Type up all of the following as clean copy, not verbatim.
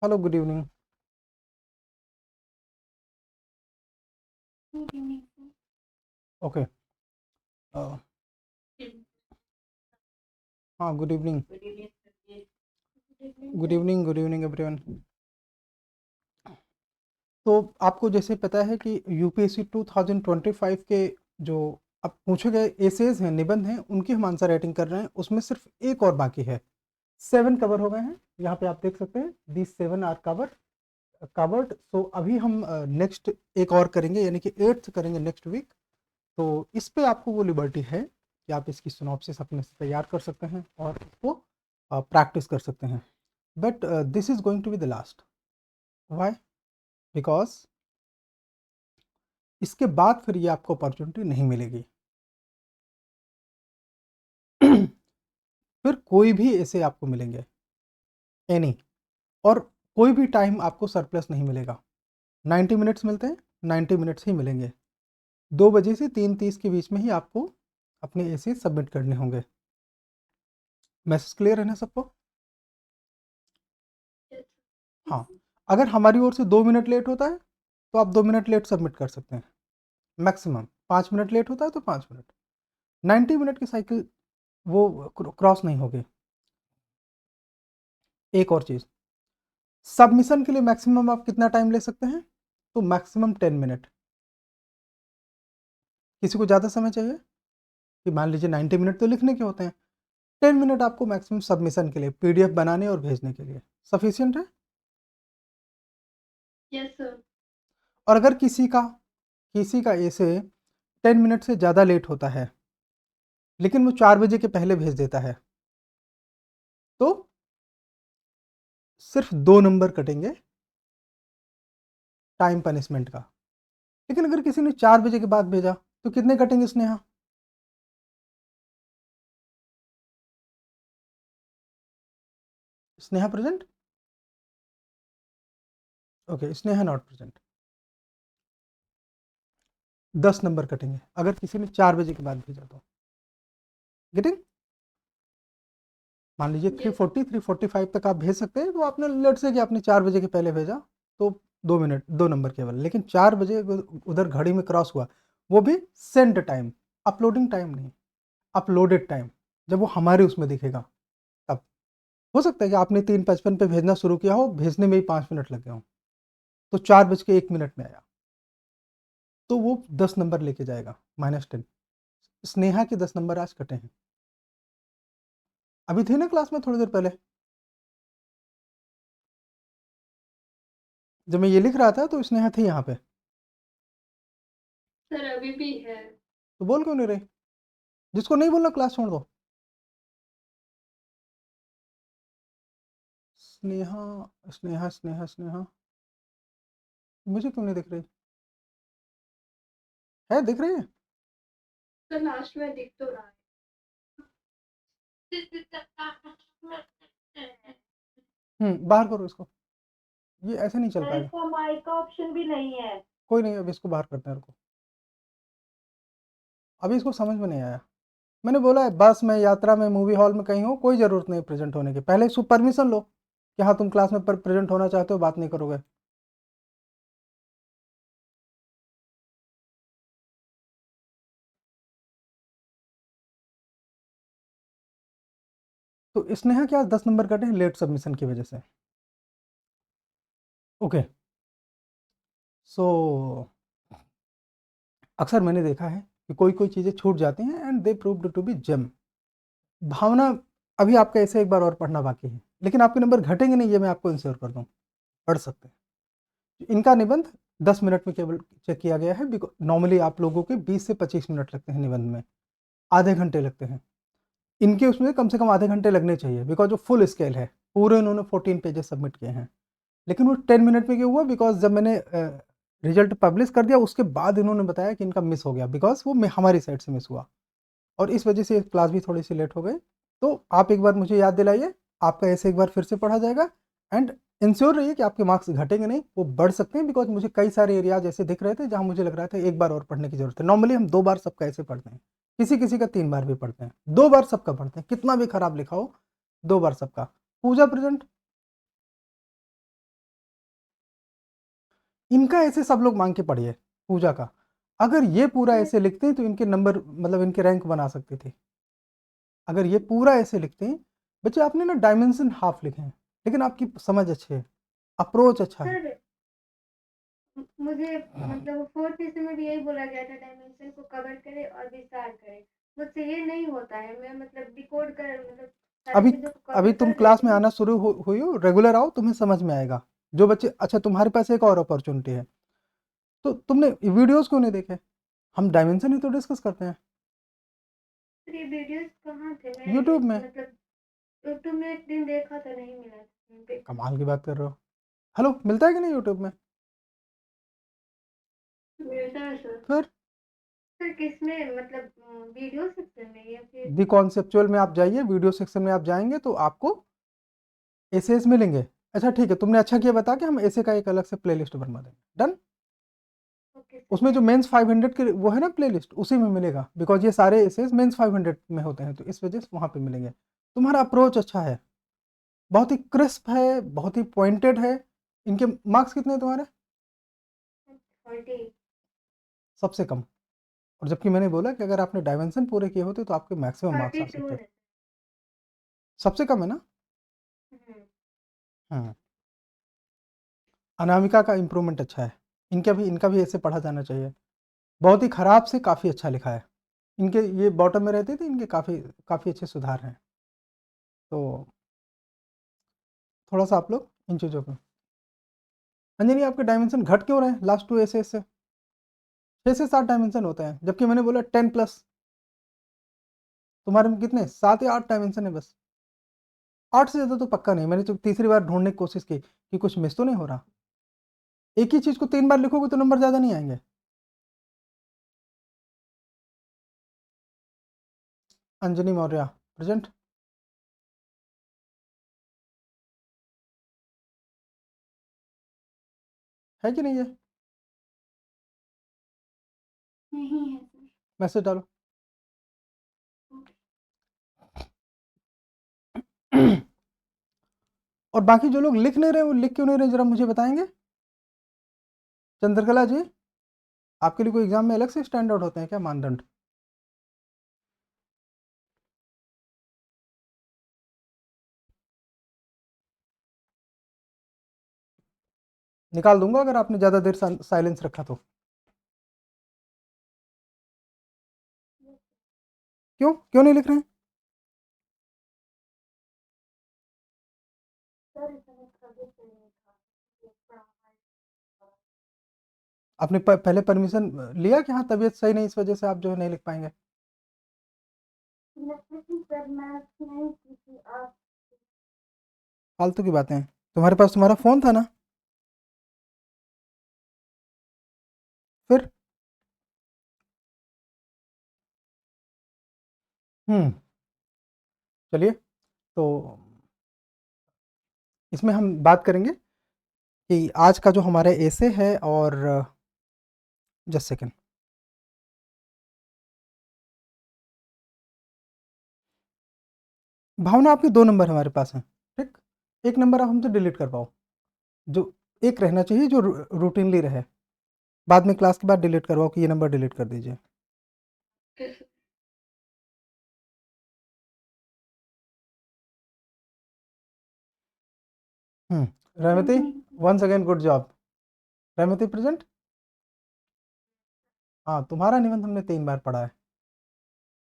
Hello, good evening. Okay. हाँ, good evening. Good evening everyone. तो आपको जैसे पता है कि यूपीएससी 2025 के जो अब पूछे गए एसेज हैं, निबंध हैं, उनकी हम आंसर राइटिंग कर रहे हैं। उसमें सिर्फ एक और बाकी है। 7 कवर हो गए हैं, यहाँ पे आप देख सकते हैं। These 7 are covered. सो अभी हम नेक्स्ट एक और करेंगे, यानी कि 8th करेंगे नेक्स्ट वीक। तो इस पे आपको वो लिबर्टी है कि आप इसकी सिनॉप्सिस अपने से तैयार कर सकते हैं और इसको प्रैक्टिस कर सकते हैं। But this is going to be the last. Why? Because इसके बाद फिर ये आपको अपॉर्चुनिटी नहीं मिलेगी। फिर कोई भी ऐसे आपको मिलेंगे, एनी, और कोई भी टाइम आपको सरप्लस नहीं मिलेगा। 90 मिनट्स मिलते हैं, 90 मिनट्स ही मिलेंगे। 2 बजे से 3:30 के बीच में ही आपको अपने ऐसे सबमिट करने होंगे। मैसेज क्लियर है ना सबको? हाँ। अगर हमारी ओर से 2 मिनट लेट होता है तो आप 2 मिनट लेट सबमिट कर सकते हैं। मैक्सिमम 5 मिनट लेट होता है तो 5 मिनट। 90 मिनट की साइकिल वो क्रॉस नहीं होगी। एक और चीज़, सबमिशन के लिए मैक्सिमम आप कितना टाइम ले सकते हैं? तो मैक्सिमम 10 मिनट। किसी को ज़्यादा समय चाहिए कि मान लीजिए 90 मिनट तो लिखने के होते हैं, 10 मिनट आपको मैक्सिमम सबमिशन के लिए, पीडीएफ बनाने और भेजने के लिए सफिशियंट है। Yes sir. और अगर किसी का ऐसे 10 मिनट से ज़्यादा लेट होता है लेकिन वो 4 बजे के पहले भेज देता है, तो सिर्फ 2 नंबर कटेंगे टाइम पनिशमेंट का। लेकिन अगर किसी ने 4 बजे के बाद भेजा तो कितने कटेंगे Sneha? Sneha present? Okay, Sneha not present. 10 number कटेंगे अगर किसी ने 4 बजे के बाद भेजा तो। गेटिंग? मान लीजिए यस 345 तक आप भेज सकते हैं, तो आपने लेट से कि आपने 4 बजे के पहले भेजा तो 2 मिनट, 2 नंबर केवल। लेकिन 4 बजे उधर घड़ी में क्रॉस हुआ, वो भी सेंड टाइम, अपलोडिंग टाइम नहीं, अपलोडेड टाइम, जब वो हमारे उसमें दिखेगा तब। हो सकता है कि आपने 3:55 पे भेजना शुरू किया हो, भेजने में ही 5 मिनट लग गए हों, तो 4:01 में आया, तो वो 10 नंबर लेके जाएगा, -10। स्नेहा के 10 नंबर आज कटे हैं। अभी थे ना क्लास में थोड़ी देर पहले, जब मैं ये लिख रहा था तो स्नेहा थी यहाँ पे। सर, अभी भी है। तो बोल क्यों नहीं रही? जिसको नहीं बोलना क्लास छोड़ दो। स्नेहा, स्नेहा, स्नेहा, स्नेहा, मुझे क्यों नहीं दिख रही? है, दिख रही है? सर, लास्ट में दिख तो रहा है। बाहर करो इसको, ये ऐसे नहीं चल सर, पाएगा। इसका माइक का ऑप्शन भी नहीं है। कोई नहीं, अभी इसको बाहर करते हैं, रुको। अभी इसको समझ में नहीं आया। मैंने बोला है बस में, यात्रा में, मूवी हॉल में कहीं हो, कोई ज़रूरत नहीं प्रेजेंट होने की। पहले इसको परमिशन लो कि हाँ तुम क्लास में प्रेजेंट होना चाहते हो, बात नहीं करोगे। तो स्नेहा क्या 10 नंबर कटे हैं लेट सबमिशन की वजह से। ओके। सो अक्सर मैंने देखा है कि कोई कोई चीज़ें छूट जाती हैं and they proved to be gem. Bhavna, अभी आपका ऐसे एक बार और पढ़ना बाकी है, लेकिन आपके नंबर घटेंगे नहीं, ये मैं आपको इंश्योर कर दूँ। पढ़ सकते हैं। इनका निबंध 10 मिनट में केवल चेक किया गया है। बिकॉज नॉर्मली आप लोगों के 20 से 25 मिनट लगते हैं निबंध में, आधे घंटे लगते हैं। इनके उसमें कम से कम आधे घंटे लगने चाहिए, बिकॉज जो फुल स्केल है, पूरे उन्होंने 14 पेजेस सबमिट किए हैं। लेकिन वो 10 मिनट में क्यों हुआ? बिकॉज जब मैंने रिजल्ट पब्लिश कर दिया उसके बाद इन्होंने बताया कि इनका मिस हो गया, बिकॉज वो हमारी साइड से मिस हुआ, और इस वजह से क्लास भी थोड़ी सी लेट हो गई। तो आप एक बार मुझे याद दिलाइए, आपका ऐसे एक बार फिर से पढ़ा जाएगा। एंड इंश्योर रहिए कि आपके मार्क्स घटेंगे नहीं, वो बढ़ सकते हैं। बिकॉज मुझे कई सारे एरियाज ऐसे दिख रहे थे जहाँ मुझे लग रहा था एक बार और पढ़ने की जरूरत है। नॉर्मली हम 2 बार सबका ऐसे पढ़ते हैं, किसी किसी का 3 बार भी पढ़ते हैं, 2 बार सबका पढ़ते हैं, कितना भी खराब लिखा हो 2 बार सबका। पूजा प्रेजेंट? इनका ऐसे सब लोग मांग के पढ़िए पूजा का। अगर ये पूरा ऐसे लिखते हैं तो इनके नंबर मतलब इनके रैंक बना सकते थे। अगर ये पूरा ऐसे लिखते हैं बच्चे, आपने ना डायमेंशन हाफ लिखे हैं, लेकिन आपकी समझ अच्छी है, अप्रोच अच्छा है। सर मुझे मतलब फोर्थ हिस्से में भी यही बोला गया था, डायमेंशन को कवर करे और विस्तार करे। मुझसे ये नहीं होता है, मैं मतलब डिकोड कर मतलब सारी अभी चीजों को अभी कवर तुम कर क्लास लेती में हूँ। आना शुरू हुई हो, रेगुलर आओ, तुम्हें समझ में आएगा। जो बच्चे, अच्छा तुम्हारे पास एक और अपॉर्चुनिटी है, तो तुमने वीडियोस क्यों नहीं देखे? हम डायमेंशन ही तो डिस्कस करते हैं फिर ये वीडियोस कहाँ थे? मैं यूट्यूब में। मतलब यूट्यूब में एक दिन देखा तो नहीं मिला कहीं पे। कमाल की बात कर रहे हो। हेलो, मिलता है कि नहीं यूट्यूब में? मिलता है सर। फिर सर किसमें मतलब वीडियो सेक्शन में या फिर? दी कॉन्सेप्चुअल में आप जाइए, वीडियो सेक्शन में आप जाएंगे तो आपको एसेस मिलेंगे। अच्छा ठीक है, तुमने अच्छा किया बता के, हम ऐसे का एक अलग से प्लेलिस्ट बनवा देंगे, डन। ओके सर, उसमें जो थैंक मेंस 500 के वो है ना प्लेलिस्ट, उसी में मिलेगा, बिकॉज ये सारे एसेस मेंस 500 में होते हैं, तो इस वजह से वहाँ पे मिलेंगे। तुम्हारा अप्रोच अच्छा है, बहुत ही क्रिस्प है, बहुत ही पॉइंटेड है। इनके मार्क्स कितने हैं तुम्हारे? यू। 40। सबसे कम। और जबकि मैंने बोला कि अगर आपने डायमेंशन पूरे किए होते तो आपके मैक्सिमम मार्क्स आ 32 सकते थे। है। सबसे कम है ना? हम्म। हाँ। अनामिका का इम्प्रूवमेंट अच्छा है। इनका भी ऐसे पढ़ा जाना चाहिए। बहुत ही खराब से काफ़ी अच्छा लिखा है। इनके ये बॉटम में रहते थे, इनके काफ़ी काफ़ी अच्छे सुधार हैं। तो थोड़ा सा आप लोग इन चीज़ों को। अंजनी, आपके डायमेंशन घट क्यों रहे हैं लास्ट 2 ऐसे से? 6 से 7 डायमेंशन होते हैं, जबकि मैंने बोला 10+। तुम्हारे में कितने, 7 या 8 डायमेंशन है बस। 8 से ज़्यादा तो पक्का नहीं। मैंने तो तीसरी बार ढूंढने की कोशिश की कि कुछ मिस तो नहीं हो रहा। एक ही चीज़ को 3 बार लिखोगे तो नंबर ज़्यादा नहीं आएंगे। अंजनी मौर्य प्रेजेंट। है कि नहीं? है नहीं है सर। मैसेज डालो। ओके। और बाकी जो लोग लिख नहीं रहे, वो लिख क्यों नहीं रहे, जरा मुझे बताएंगे। चंद्रकला जी, आपके लिए कोई एग्जाम में अलग से स्टैंड आउट होते हैं क्या मानदंड? निकाल दूंगा अगर आपने ज़्यादा देर साइलेंस रखा तो। क्यों क्यों नहीं लिख रहे हैं? सर इसमें कभी से नहीं था, ये पढ़ा। आपने पहले परमिशन लिया कि हाँ तबीयत सही नहीं, इस वजह से आप जो है नहीं लिख पाएंगे? नहीं सर, मैं नहीं की थी आप। फालतू की बातें हैं। तुम्हारे पास तुम्हारा फ़ोन था ना? फिर चलिए, तो इसमें हम बात करेंगे कि आज का जो हमारा एसे है, और जस्ट सेकेंड। भावना, आपके 2 नंबर हमारे पास हैं, ठीक। एक नंबर आप हमसे डिलीट कर पाओ, जो एक रहना चाहिए जो रूटीनली रहे। बाद में क्लास के बाद डिलीट करवाओ कि ये नंबर डिलीट कर दीजिए। Rahmati, once again good job. Rahmati present. हाँ, तुम्हारा निबंध हमने 3 बार पढ़ा है,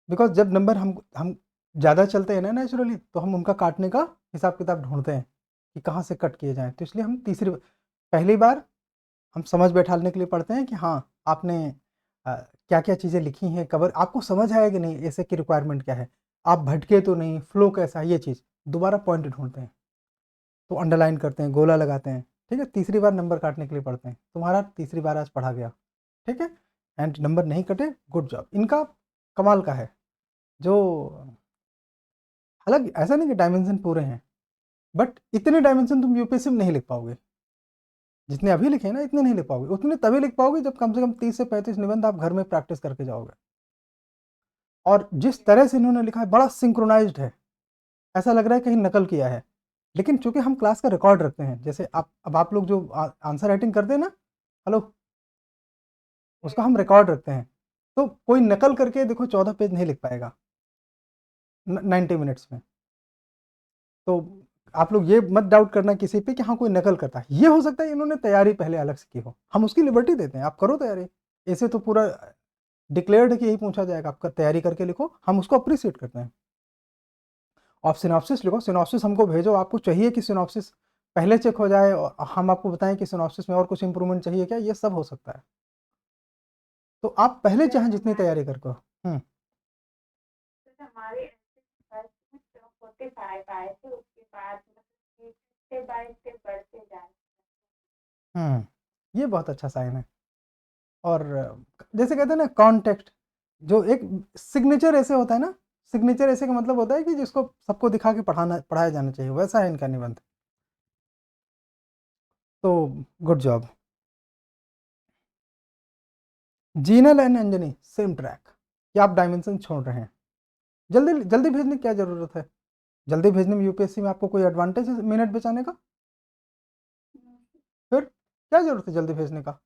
बिकॉज जब नंबर हम ज़्यादा चलते हैं ना नेचुरली, तो हम उनका काटने का हिसाब किताब ढूंढते हैं कि कहाँ से कट किए जाएं, तो इसलिए हम पहली बार हम समझ बैठाने के लिए पढ़ते हैं कि हाँ आपने क्या क्या चीज़ें लिखी हैं, कवर आपको समझ आया कि नहीं, ऐसे की रिक्वायरमेंट क्या है, आप भटके तो नहीं, फ्लो कैसा है, ये चीज़ दोबारा पॉइंट ढूंढते हैं, तो अंडरलाइन करते हैं, गोला लगाते हैं। ठीक है, तीसरी बार नंबर काटने के लिए पढ़ते हैं। तुम्हारा तीसरी बार आज पढ़ा गया, ठीक है। एंड नंबर नहीं कटे, गुड जॉब। इनका कमाल का है, जो हालांकि ऐसा नहीं कि डायमेंशन पूरे हैं, बट इतने डायमेंशन तुम यूपीएससी में नहीं लिख पाओगे। जितने अभी लिखे ना, इतने नहीं लिख पाओगे। उतने तभी लिख पाओगे जब कम से कम 30 से 35 निबंध आप घर में प्रैक्टिस करके जाओगे। और जिस तरह से इन्होंने लिखा है, बड़ा सिंक्रोनाइज्ड है, ऐसा लग रहा है कहीं नकल किया है। लेकिन चूंकि हम क्लास का रिकॉर्ड रखते हैं, जैसे आप अब आप लोग जो आंसर राइटिंग करते हैं ना, हेलो, उसका हम रिकॉर्ड रखते हैं। तो कोई नकल करके देखो 14 पेज नहीं लिख पाएगा 90 मिनट्स में। तो आप लोग ये मत डाउट करना किसी पे कि हाँ कोई नकल करता है। ये हो सकता है इन्होंने तैयारी पहले अलग से की हो, हम उसकी लिबर्टी देते हैं, आप करो तैयारी। ऐसे तो पूरा डिक्लेयर्ड है कि यही पूछा जाएगा, आपका तैयारी करके लिखो, हम उसको अप्रिशिएट करते हैं। आप सिनॉप्सिस लिखो, सिनॉप्सिस हमको भेजो, आपको चाहिए कि सिनॉप्सिस पहले चेक हो जाए और हम आपको बताएं कि सिनॉप्सिस में और कुछ इंप्रूवमेंट चाहिए क्या, ये सब हो सकता है। तो आप पहले सर चाहें जितनी हमारे तैयारी करके सर हमारे ऐसे फर्स्ट में 45 आए थे, उसके बाद मतलब स्टेप बाय स्टेप बढ़ते जा रहे हैं। ये बहुत अच्छा साइन है। और जैसे कहते हैं ना कॉन्टेक्स्ट, जो एक सिग्नेचर ऐसे होता है ना, सिग्नेचर ऐसे का मतलब होता है कि जिसको सबको दिखा के पढ़ाया जाना चाहिए, वैसा है इनका निबंध। तो good job. Jinal and Anjani same track, कि आप डायमेंशन छोड़ रहे हैं। जल्दी जल्दी भेजने की क्या ज़रूरत है? जल्दी भेजने में यूपीएससी में आपको कोई एडवांटेज है मिनट बचाने का? फिर क्या ज़रूरत है जल्दी भेजने का?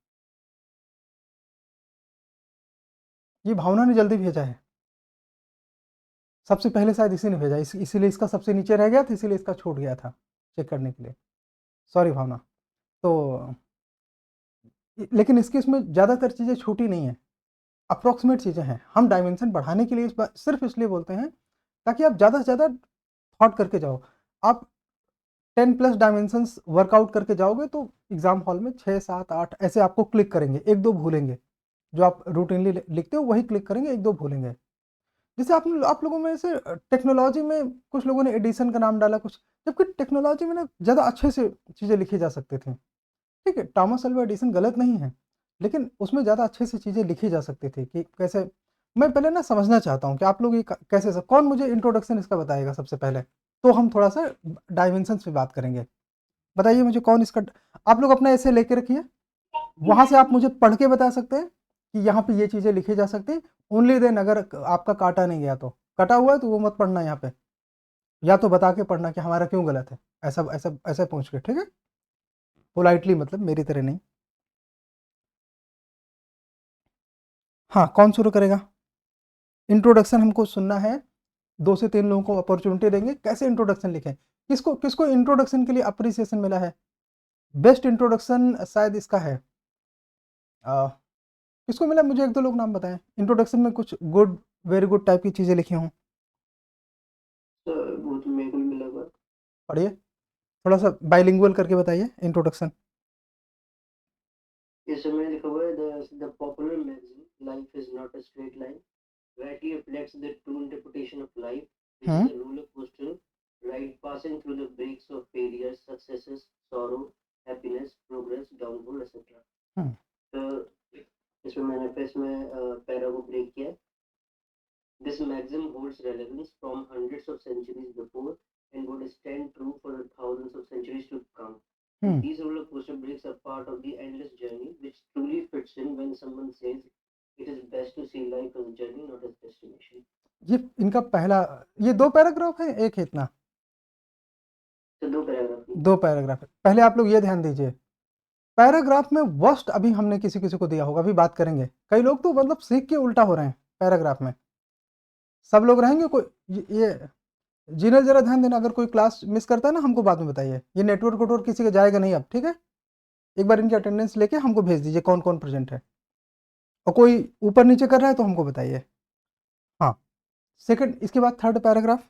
ये भावना ने जल्दी भेजा है, सबसे पहले शायद इसी ने भेजा, इसीलिए इसका सबसे नीचे रह गया था, इसीलिए इसका छूट गया था चेक करने के लिए। सॉरी भावना। तो लेकिन इसकी इसमें ज़्यादातर चीज़ें छूटी नहीं है, अप्रॉक्सीमेट चीज़ें हैं। हम डायमेंशन बढ़ाने के लिए इस बार सिर्फ इसलिए बोलते हैं ताकि आप ज़्यादा से ज़्यादा थॉट करके जाओ। आप 10 प्लस डायमेंशंस वर्कआउट करके जाओगे तो एग्जाम हॉल में 6 7 8 ऐसे आपको क्लिक करेंगे, एक दो भूलेंगे। जो आप रूटीनली लिखते हो वही क्लिक करेंगे, एक दो भूलेंगे। जैसे आप लोगों में से टेक्नोलॉजी में कुछ लोगों ने एडिशन का नाम डाला कुछ, जबकि टेक्नोलॉजी में ना ज़्यादा अच्छे से चीज़ें लिखी जा सकती थी। ठीक है, थॉमस अल्वा एडिशन गलत नहीं है, लेकिन उसमें ज़्यादा अच्छे से चीज़ें लिखी जा सकती थी कि कैसे। मैं पहले ना समझना चाहता हूँ कि आप लोग ये कैसे सब, कौन मुझे इंट्रोडक्शन इसका बताएगा सबसे पहले, तो हम थोड़ा सा डायमेंशंस पे बात करेंगे। बताइए मुझे कौन इसका। आप लोग अपना ऐसे लेके रखिए, वहाँ से आप मुझे पढ़ के बता सकते हैं कि यहाँ पे ये चीज़ें लिखी जा सकती हैं। ओनली देन अगर आपका काटा नहीं गया तो, कटा हुआ है तो वो मत पढ़ना यहाँ पे, या तो बता के पढ़ना कि हमारा क्यों गलत है, ऐसा ऐसा ऐसा पूछ के, ठीक है, पोलाइटली, मतलब मेरी तरह नहीं। हाँ, कौन शुरू करेगा? इंट्रोडक्शन हमको सुनना है, 2 से 3 लोगों को अपॉर्चुनिटी देंगे, कैसे इंट्रोडक्शन लिखें। किसको किसको इंट्रोडक्शन के लिए अप्रिसिएशन मिला है? बेस्ट इंट्रोडक्शन शायद इसका है, किसको मिला? मुझे एक दो लोग नाम बताएं, इंट्रोडक्शन में कुछ गुड, वेरी गुड टाइप की चीज़ें लिखी हों। सर वो तो मेरे को भी मिला हुआ है। पढ़िए, थोड़ा सा बाइलिंगुअल करके बताइए इंट्रोडक्शन। इस समय लिखा हुआ है the popular magazine life is not a straight line rightly reflects the true interpretation of life, which is a roller coaster ride passing through the breaks of failures, successes, sorrow, happiness, progress, downfall, etc. तो इसमें मैंने फिर इसमें para को break किया। This maxim holds relevance from hundreds of centuries before and would stand true for the thousands of centuries to come. These roller coaster breaks are part of the endless journey, which truly fits in when someone says it is best to see life as a journey, not as destination. ये इनका पहला, ये 2 paragraph है, एक है इतना? तो 2 paragraph हैं। 2 पैराग्राफ है। पहले आप लोग ये ध्यान दीजिए, पैराग्राफ में वर्स्ट अभी हमने किसी-किसी को दिया होगा, अभी बात करेंगे। कई लोग तो मतलब सीख के उल्टा हो रहे हैं पैराग्राफ में। सब लोग रहेंगे, कोई ये जीनल ज़रा ध्यान देना, अगर कोई क्लास मिस करता है ना हमको बाद में बताइए। ये नेटवर्क वेटवर्क किसी का जाएगा नहीं अब, ठीक है? एक बार इनकी अटेंडेंस लेके हमको भेज दीजिए कौन-कौन प्रेज़ेंट है। और कोई ऊपर-नीचे कर रहा है तो हमको बताइए। हाँ, सेकंड, इसके बाद थर्ड पैराग्राफ।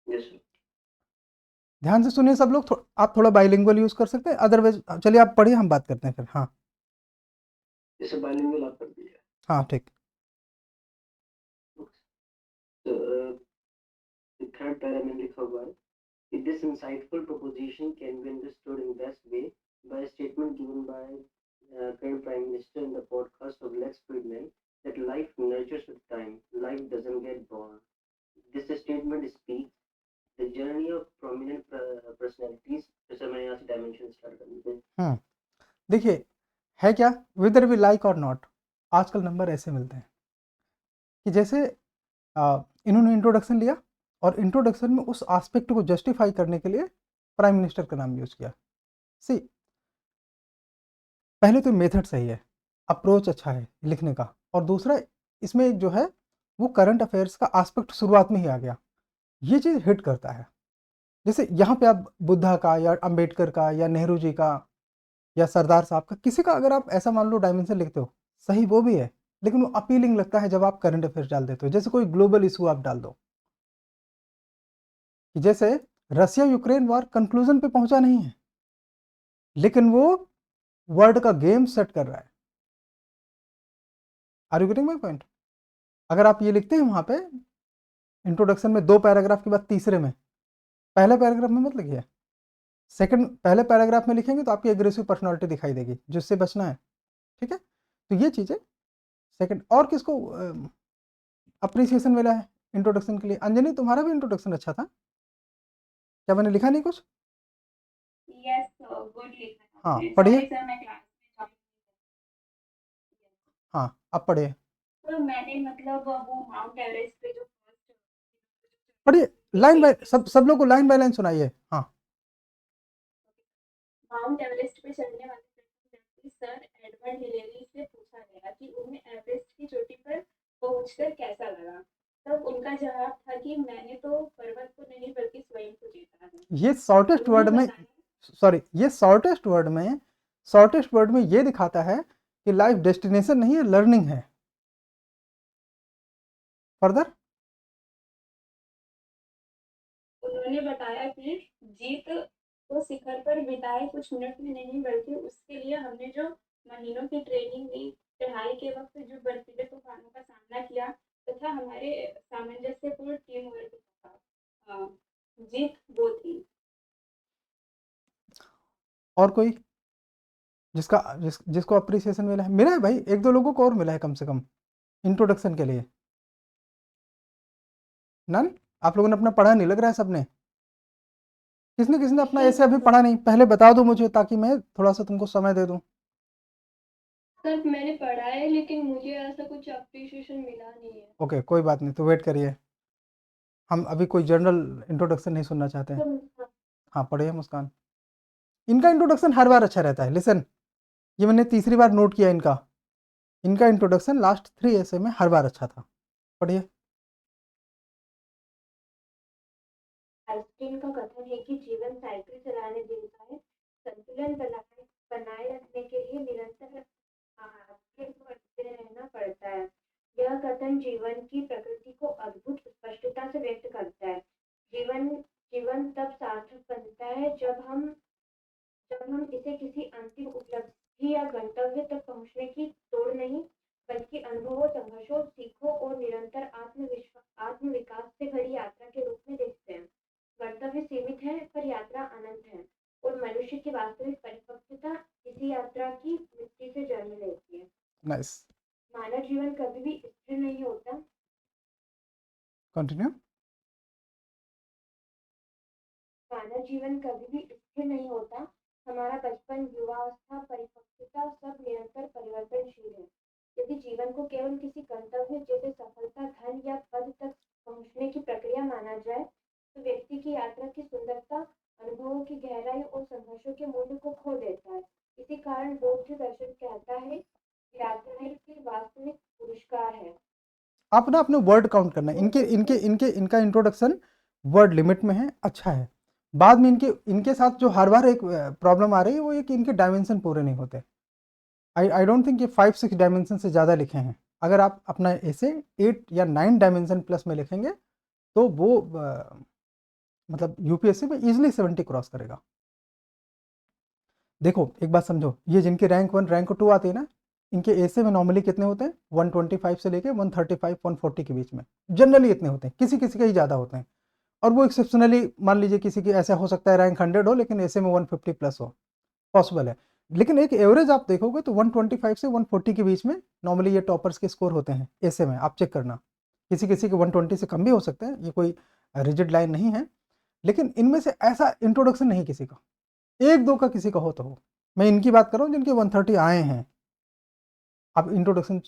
Yes sir. ध्यान से सुनिए सब लोग, आप थोड़ा बाइलिंगुअल यूज़ कर सकते हैं, अदरवाइज़ चलिए आप पढ़िए, हम बात करते हैं फिर। हाँ, इसे बाइलिंगुअल आप कर दीजिए। हाँ, ठीक। तो थर्ड पैरा में लिखा हुआ है this insightful proposition can be understood in best way by a statement given by current Prime Minister in the podcast of Lex Fridman that life nurtures with time, life doesn't get born. This statement speaks the journey of prominent personalities. जैसे मैं यहाँ से dimension start कर देते हैं। देखिए, है क्या, वेदर वी लाइक और नॉट, आजकल नंबर ऐसे मिलते हैं कि जैसे इन्होंने इंट्रोडक्शन लिया और इंट्रोडक्शन में उस एस्पेक्ट को जस्टिफाई करने के लिए प्राइम मिनिस्टर का नाम यूज़ किया। सी, पहले तो मेथड सही है, अप्रोच अच्छा है लिखने का, और दूसरा इसमें जो है वो करंट अफेयर्स का एस्पेक्ट शुरुआत में ही आ गया, ये चीज़ हिट करता है। जैसे यहाँ पे आप बुद्धा का या अंबेडकर का या नेहरू जी का या सरदार साहब का, किसी का अगर आप ऐसा मान लो डायमेंशन लिखते हो, सही वो भी है, लेकिन वो अपीलिंग लगता है जब आप करंट अफेयर्स डाल देते हो। जैसे कोई ग्लोबल इशू आप डाल दो, कि जैसे रसिया यूक्रेन वॉर कंक्लूजन पे पहुंचा नहीं है, लेकिन वो वर्ल्ड का गेम सेट कर रहा है। Are you getting my point? अगर आप ये लिखते हैं वहां पे इंट्रोडक्शन में 2 पैराग्राफ के बाद तीसरे में, पहले पैराग्राफ में मत लिखिए, सेकंड पहले पैराग्राफ में लिखेंगे तो आपकी एग्रेसिव पर्सनालिटी दिखाई देगी, जिससे बचना है। ठीक है, तो ये चीज़ें सेकंड। और किसको अप्रिसिएशन मिला है इंट्रोडक्शन के लिए? अंजनी, तुम्हारा भी इंट्रोडक्शन अच्छा था, क्या मैंने लिखा नहीं कुछ? यस गुड लिखा था हाँ, आपने। पढ़िए। सॉरी सर, मैं क्लास में join नहीं हाँ, अब पढ़िए, कर। तो मैंने मतलब वो माउंट एवरेस्ट पे जो पढ़िए, लाइन बाय सब लोग को लाइन बाय लाइन सुनाइए। हाँ, माउंट एवरेस्ट पे चढ़ने वाले व्यक्ति सर एडवर्ड हिलेरी से पूछा गया कि उन्हें एवरेस्ट की चोटी पर पहुंचकर कैसा लगा। तब उनका जवाब था कि मैंने तो पर्वत को नहीं बल्कि स्वयं को जीता है। ये शॉर्टेस्ट वर्ड में, सॉरी, ये शॉर्टेस्ट वर्ड में ये दिखाता है कि लाइफ डेस्टिनेशन नहीं है, लर्निंग है। फर्दर उन्होंने बताया कि जीत को शिखर पर बिताए कुछ मिनट में नहीं, बल्कि उसके लिए हमने जो महीनों की ट्रेनिंग ली, चढ़ाई के वक्त जो बर्फीले तूफानों का सामना किया तथा हमारे सामंजस्यपूर्ण टीम वर्क था, जीत वो थी। और कोई जिसको अप्रिसिएशन मिला है भाई, 1-2 लोगों को और मिला है कम से कम इंट्रोडक्शन के लिए। नन? आप लोगों ने अपना पढ़ा नहीं लग रहा है सबने? किसने अपना ऐसे अभी पढ़ा नहीं? पहले बता दो मुझे, ताकि मैं थोड़ा सा तुमको समय दे दूं। सर मैंने पढ़ा है, लेकिन मुझे ऐसा कुछ अप्रिशिएशन मिला नहीं है। ओके, कोई बात नहीं, तो वेट करिए, हम अभी कोई जनरल इंट्रोडक्शन नहीं सुनना चाहते हैं। हाँ, पढ़िए मुस्कान। इनका इंट्रोडक्शन हर बार अच्छा रहता है, लिसन, ये मैंने तीसरी बार नोट किया, इनका इंट्रोडक्शन लास्ट 3 ऐसे में हर बार अच्छा था। पढ़िए। आइंस्टीन का कथन है कि जीवन साइकिल चलाने जैसा है, संतुलन बनाए रखने के लिए निरंतर आगे बढ़ते रहना पड़ता है। यह कथन जीवन की प्रकृति को अद्भुत स्पष्टता से व्यक्त करता है। जीवन तब सार्थक बनता है जब हम इसे किसी अंतिम उपलब्धि या गंतव्य तक पहुंचने की दौड़ नहीं, बल्कि अनुभवों, संघर्षों, सीखों और निरंतर आत्मविकास से भरी यात्रा के रूप में देखते हैं। गंतव्य सीमित है पर यात्रा अनंत है, और मनुष्य की वास्तविक परिपक्वता इसी यात्रा की मिट्टी से जन्म लेती है। नाइस, मानव जीवन कभी भी स्थिर नहीं होता। कंटिन्यू। मानव जीवन कभी भी स्थिर नहीं होता। हमारा बचपन, युवावस्था, परिपक्वता सब निरंतर परिवर्तनशील है। यदि जीवन को केवल किसी गंतव्य जैसे सफलता, धन या पद तक पहुंचने की प्रक्रिया माना जाए, तो व्यक्ति की यात्रा की सुंदरता, अनुभवों की गहराई और संघर्षों के मूल्य को खो देता है। इसी कारण बौद्ध दर्शन कहता है कि यात्रा ही वास्तविक पुरस्कार है। आप ना अपने वर्ड काउंट करना, इनका इंट्रोडक्शन वर्ड लिमिट में है, अच्छा है। बाद में इनके साथ जो हर बार एक प्रॉब्लम आ रही है वो ये कि इनके डायमेंशन पूरे नहीं होते। आई डोंट थिंक ये 5-6 डायमेंशन से ज़्यादा लिखे हैं। अगर आप अपना ऐसे 8 या 9 डायमेंशन प्लस में लिखेंगे तो वो मतलब यूपीएससी में इजीली 70 क्रॉस करेगा। देखो एक बात समझो, ये जिनके रैंक 1 रैंक 2 आते हैं ना, इनके ऐसे में नॉर्मली कितने होते हैं? 125 से लेके 135 140 के बीच में जनरली इतने होते हैं, किसी किसी के ही ज़्यादा होते हैं। और वो एक्सेप्शनली मान लीजिए किसी की ऐसा हो सकता है रैंक 100 हो लेकिन ऐसे में 150 प्लस हो, पॉसिबल है। लेकिन एक एवरेज आप देखोगे तो 125 से 140 के बीच में नॉर्मली ये टॉपर्स के स्कोर होते हैं। ऐसे में आप चेक करना, किसी किसी के 120 से कम भी हो सकते हैं, ये कोई रिजिड लाइन नहीं है। लेकिन इनमें से ऐसा इंट्रोडक्शन नहीं किसी का, 1-2 का किसी का हो तो हो। मैं इनकी बात कर रहा हूँ जिनके 130 आए हैं। अब इंट्रोडक्शन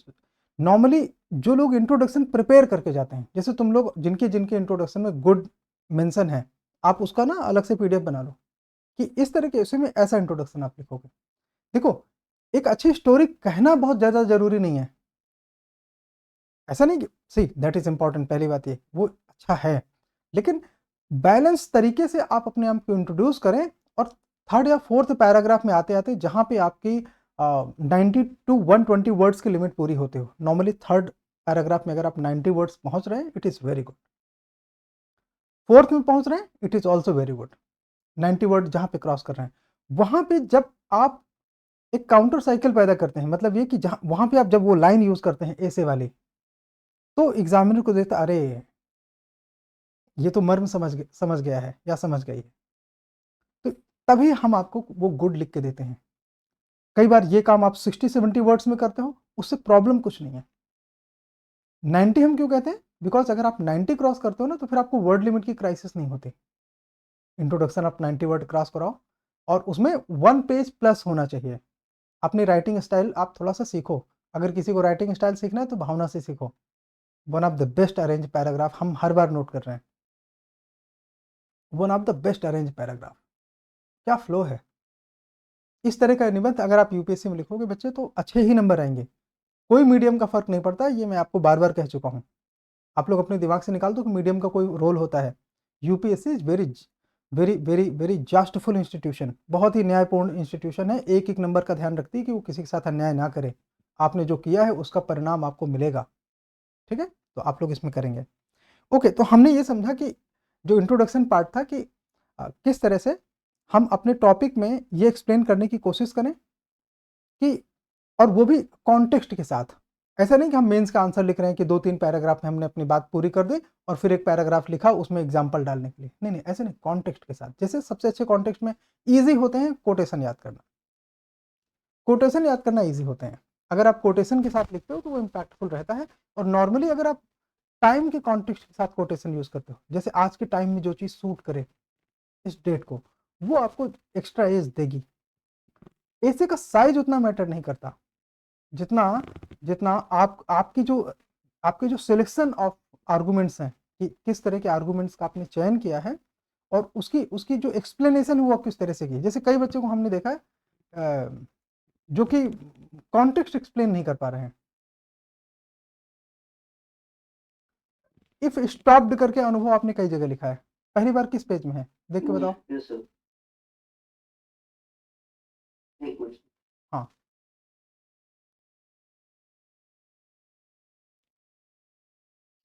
नॉर्मली जो लोग इंट्रोडक्शन प्रिपेयर करके जाते हैं, जैसे तुम लोग जिनके इंट्रोडक्शन में गुड मेंशन है, आप उसका ना अलग से पीडीएफ बना लो, कि इस तरह के ऐसे में ऐसा इंट्रोडक्शन आप लिखोगे। देखो, एक अच्छी स्टोरी कहना बहुत ज़्यादा ज़रूरी नहीं है। ऐसा नहीं कि सी दैट इज़ इम्पोर्टेंट, पहली बात ये, वो अच्छा है। लेकिन बैलेंस तरीके से आप अपने आप को इंट्रोड्यूस करें और थर्ड या फोर्थ पैराग्राफ में आते-आते जहाँ पे आपकी 90 टू 120 वर्ड्स की लिमिट पूरी होती हो। नॉर्मली थर्ड पैराग्राफ में अगर आप 90 वर्ड्स पहुँच रहे हैं, it is very good. Fourth में पहुँच रहे हैं, it is also very good. 90 word जहाँ पे क्रॉस कर रहे हैं, वहाँ पे जब आप एक काउंटर साइकिल पैदा करते हैं, मतलब ये कि जहाँ वहाँ पे आप जब वो लाइन यूज़ करते हैं ऐसे वाली, तो एग्ज़ामिनर को देखता अरे! ये तो मर्म समझ गया है या समझ गई है। तो तभी हम आपको वो गुड लिख के देते हैं। कई बार ये काम आप 60-70 वर्ड्स में करते हो, उससे प्रॉब्लम कुछ नहीं है। 90 हम क्यों कहते हैं? बिकॉज़ अगर आप 90 क्रॉस करते हो ना, तो फिर आपको वर्ड लिमिट की क्राइसिस नहीं होती। इंट्रोडक्शन आप 90 वर्ड क्रॉस कराओ और उसमें 1 पेज प्लस होना चाहिए। अपनी राइटिंग स्टाइल आप थोड़ा-सा सीखो। अगर किसी को राइटिंग स्टाइल सीखना है तो भावना से सीखो। One of the best arranged paragraph हम हर बार नोट कर रहे हैं। One of the best arranged paragraph. क्या फ्लो है! इस तरह का निबंध अगर आप यूपीएससी में लिखोगे बच्चे, तो अच्छे ही नंबर आएँगे। कोई मीडियम का फ़र्क नहीं पड़ता, ये मैं आपको बार-बार कह चुका हूँ। आप लोग अपने दिमाग से निकाल दो कि मीडियम का कोई रोल होता है। यूपीएससी इज़ वेरी जस्टफुल इंस्टीट्यूशन, बहुत ही न्यायपूर्ण इंस्टीट्यूशन है। एक-एक नंबर का ध्यान रखती है कि वो किसी के साथ अन्याय ना करे। आपने जो किया है उसका परिणाम आपको मिलेगा, ठीक है? तो आप लोग इसमें करेंगे। ओके, तो हमने ये समझा कि जो इंट्रोडक्शन पार्ट था कि किस तरह से हम अपने टॉपिक में ये एक्सप्लेन करने की कोशिश करें कि, और वो भी कॉन्टेक्स्ट के साथ। ऐसा नहीं कि हम मेंस का आंसर लिख रहे हैं कि 2-3 पैराग्राफ में हमने अपनी बात पूरी कर दी और फिर एक पैराग्राफ लिखा उसमें एग्जांपल डालने के लिए। नहीं, ऐसे नहीं, कॉन्टेक्स्ट के साथ। जैसे सबसे अच्छे कॉन्टेक्स्ट में ईज़ी होते हैं कोटेशन याद करना। कोटेशन याद करना ईज़ी होते हैं। अगर आप कोटेशन के साथ लिखते हो तो वो इम्पैक्टफुल रहता है। और नॉर्मली अगर आप टाइम के कॉन्टेक्स्ट के साथ कोटेशन यूज़ करते हो, जैसे आज के टाइम में जो चीज़ सूट करे इस डेट को, वो आपको एक्स्ट्रा एज देगी। एसे का साइज़ उतना मैटर नहीं करता, जितना जितना आपकी जो सिलेक्शन ऑफ आर्गुमेंट्स हैं, कि किस तरह के आर्गुमेंट्स का आपने चयन किया है और उसकी उसकी जो एक्सप्लेनेशन है वो आप किस तरह से की। जैसे कई बच्चों को हमने देखा है जो कि कॉन्टेक्स्ट एक्सप्लेन नहीं कर पा रहे हैं। इफ स्टॉप्ड करके अनुभव आपने कई जगह लिखा है, पहली बार किस पेज में है? देख के बताओ। यस सर, एक मिनट। हाँ,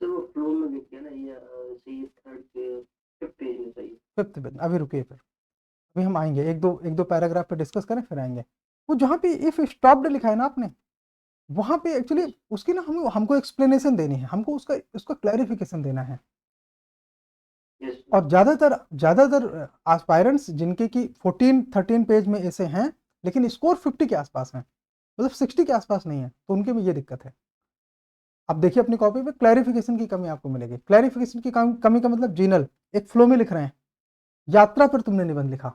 सर वो फ्लो में लिख के ना, ये सही थर्ड के फिफ्थ पेज में सही। 5th page. अभी रुकिए, फिर अभी हम आएंगे, एक दो पैराग्राफ पे डिस्कस करें फिर आएंगे। वो जहाँ पे इफ स्टॉप्ड लिखा है ना आपने, वहाँ पे एक्चुअली उसकी ना हमको एक्सप्लेनेशन देनी है, हमको उसका क्लैरिफिकेशन देना है। यस और ज़्यादातर एस्पायरेंट्स जिनके कि 14-13 पेज में ऐसे हैं, लेकिन स्कोर 50 के आसपास हैं, मतलब 60 के आसपास नहीं है, तो उनके में ये दिक्कत है। अब देखिए अपनी कॉपी पे क्लैरिफिकेशन की कमी आपको मिलेगी। क्लैरिफिकेशन की कमी का मतलब जीनल, एक फ्लो में लिख रहे हैं, यात्रा पर तुमने निबंध लिखा।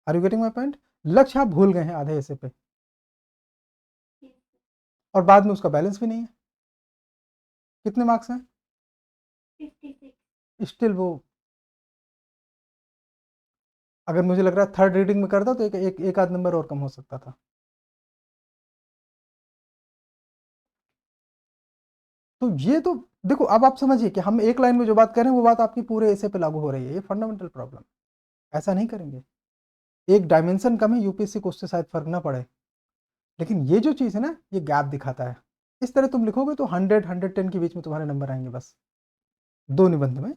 Are you getting my point? लक्ष्य आप भूल गए हैं आधे ऐसे पे, और बाद में उसका बैलेंस भी नहीं है। कितने मार्क्स हैं? 56। स्टिल वो, अगर मुझे लग रहा है थर्ड रीडिंग में करता तो एक आध नंबर और कम हो सकता था। तो ये तो देखो, अब आप समझिए कि हम एक लाइन में जो बात कर रहे हैं वो बात आपकी पूरे ऐसे पे लागू हो रही है। ये फंडामेंटल प्रॉब्लम, ऐसा नहीं करेंगे। एक डायमेंशन कम है, यूपीएससी को उससे शायद फर्क ना पड़े, लेकिन ये जो चीज़ है ना, ये गैप दिखाता है। इस तरह तुम लिखोगे तो 100-110 के बीच में तुम्हारे नंबर आएंगे बस, दो निबंध में।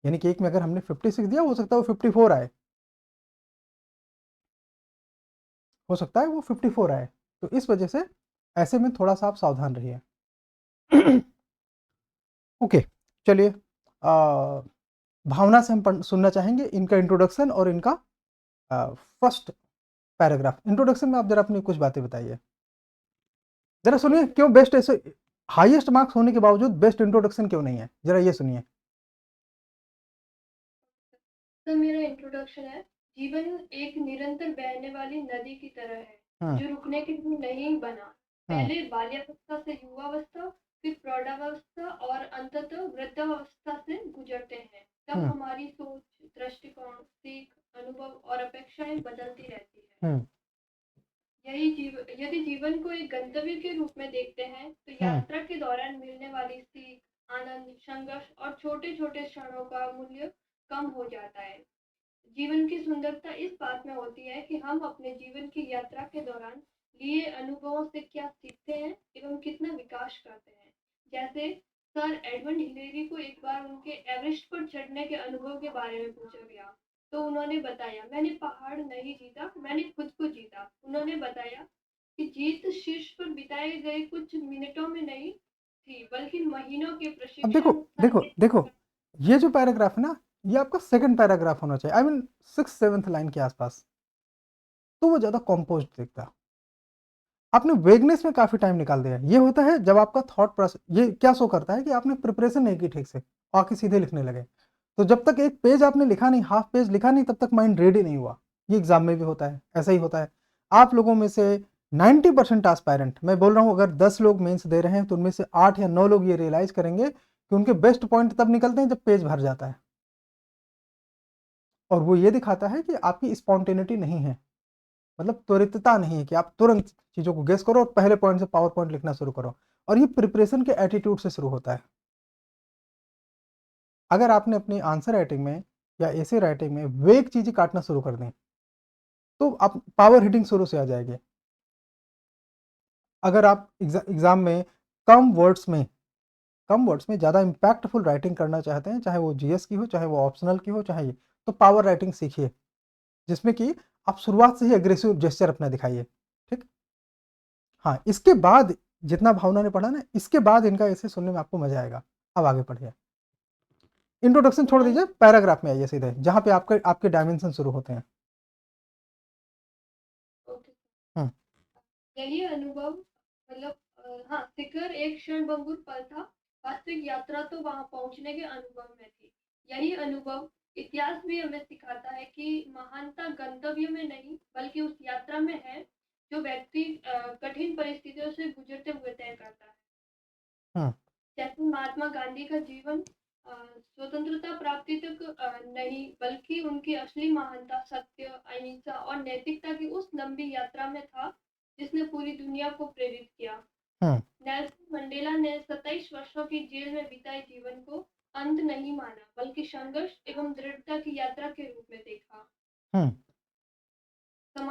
यानी कि एक में अगर हमने 56 दिया, हो सकता है वो 54 आए, हो सकता है वो 54 आए। तो इस वजह से ऐसे में थोड़ा सा आप सावधान रहिए। ओके, चलिए, भावना से हम सुनना चाहेंगे इनका इंट्रोडक्शन और इनका फर्स्ट पैराग्राफ। इंट्रोडक्शन में आप जरा अपनी कुछ बातें बताइए, जरा सुनिए। क्यों बेस्ट ऐसे हाईएस्ट मार्क्स होने के बावजूद बेस्ट इंट्रोडक्शन क्यों नहीं है, जरा ये सुनिए। तो मेरा इंट्रोडक्शन है, जीवन एक निरंतर बहने वाली नदी की तरह है जो रुकने के लिए नहीं बना। पहले बाल्यावस्था से युवावस्था, फिर प्रौढ़ावस्था और अंततः वृद्धावस्था से गुजरते हैं। तब हमारी सोच, दृष्टिकोण, सीख अनुभव और अपेक्षाएं बदलती रहती है। यदि जीवन को एक गंतव्य के रूप में देखते हैं तो यात्रा के दौरान मिलने वाली सीख, आनंद, संघर्ष और छोटे-छोटे क्षणों का मूल्य कम हो जाता है। जीवन की सुंदरता इस बात में होती है कि हम अपने जीवन की यात्रा के दौरान लिए अनुभवों से क्या सीखते हैं एवं कितना विकास करते हैं। जैसे सर एडमंड हिलेरी को एक बार उनके एवरेस्ट पर चढ़ने के अनुभव के बारे में पूछा गया, तो उन्होंने बताया, मैंने पहाड़ नहीं जीता, मैंने खुद को जीता। उन्होंने बताया कि जीत शीर्ष पर बिताए गए कुछ मिनटों में नहीं थी, बल्कि महीनों के अब प्रशिक्षण, देखो देखो संघर्ष, देखो, ये जो पैराग्राफ है ना, ये आपका सेकंड पैराग्राफ होना चाहिए, आई मीन 6th-7th लाइन के आसपास, तो वो ज़्यादा कॉम्पोज्ड दिखता। आपने वेगनेस में काफ़ी टाइम निकाल दिया। ये होता है जब आपका थॉट प्रोसेस, ये क्या शो करता है कि आपने प्रिपरेशन नहीं की ठीक से, आके सीधे लिखने लगे। तो जब तक एक पेज आपने लिखा नहीं, हाफ पेज लिखा नहीं, तब तक माइंड रेडी नहीं हुआ। ये एग्जाम में भी होता है, ऐसा ही होता है। आप लोगों में से 90% एस्पायरेंट, मैं बोल रहा हूँ, अगर 10 लोग मेंस दे रहे हैं तो उनमें से 8 या 9 लोग ये रियलाइज करेंगे कि उनके बेस्ट पॉइंट तब निकलते हैं जब पेज भर जाता है, और वो ये दिखाता है कि आपकी स्पॉन्टेनिटी नहीं है, मतलब त्वरितता नहीं है कि आप तुरंत चीज़ों को गेस करो और पहले पॉइंट से पावर पॉइंट लिखना शुरू करो। और ये प्रिपरेशन के एटीट्यूड से शुरू होता है। अगर आपने अपनी आंसर राइटिंग में या एसे राइटिंग में वेग चीज़ें काटना शुरू कर दें, तो आप पावर हिटिंग शुरू से आ जाएगी। अगर आप एग्जाम में कम वर्ड्स में ज़्यादा इम्पैक्टफुल राइटिंग करना चाहते हैं, चाहे वो जीएस की हो, चाहे वो ऑप्शनल की हो, चाहे ये, तो पावर राइटिंग सीखिए, जिसमें कि आप शुरुआत से ही एग्रेसिव जेस्चर अपना दिखाइए। ठीक, हाँ, इसके बाद जितना भावना ने पढ़ा ना, इसके बाद इनका ऐसे सुनने में आपको मजा आएगा। अब आगे पढ़िए। इंट्रोडक्शन छोड़ दीजिए, पैराग्राफ में आइए सीधे, जहाँ पे आपके डायमेंशन शुरू होते हैं। यही अनुभव मतलब हाँ, शिखर एक क्षणभंगुर पल था, वास्तविक यात्रा तो वहां पहुंचने के अनुभव में थी। यही अनुभव इतिहास भी हमें सिखाता है कि महानता गंतव्य में नहीं बल्कि उस यात्रा में है जो व्यक्ति कठिन परिस्थितियों से गुजरते हुए तय करता है। जैसे महात्मा गांधी का जीवन स्वतंत्रता प्राप्ति तक नहीं बल्कि उनकी असली महानता सत्य, अहिंसा और नैतिकता की उस लंबी यात्रा में था जिसने पूरी दुनिया को प्रेरित किया। नेल्सन मंडेला ने 27 वर्षों की जेल में बिताए जीवन को अंत नहीं माना बल्कि संघर्ष एवं दृढ़ता की यात्रा के रूप में देखा।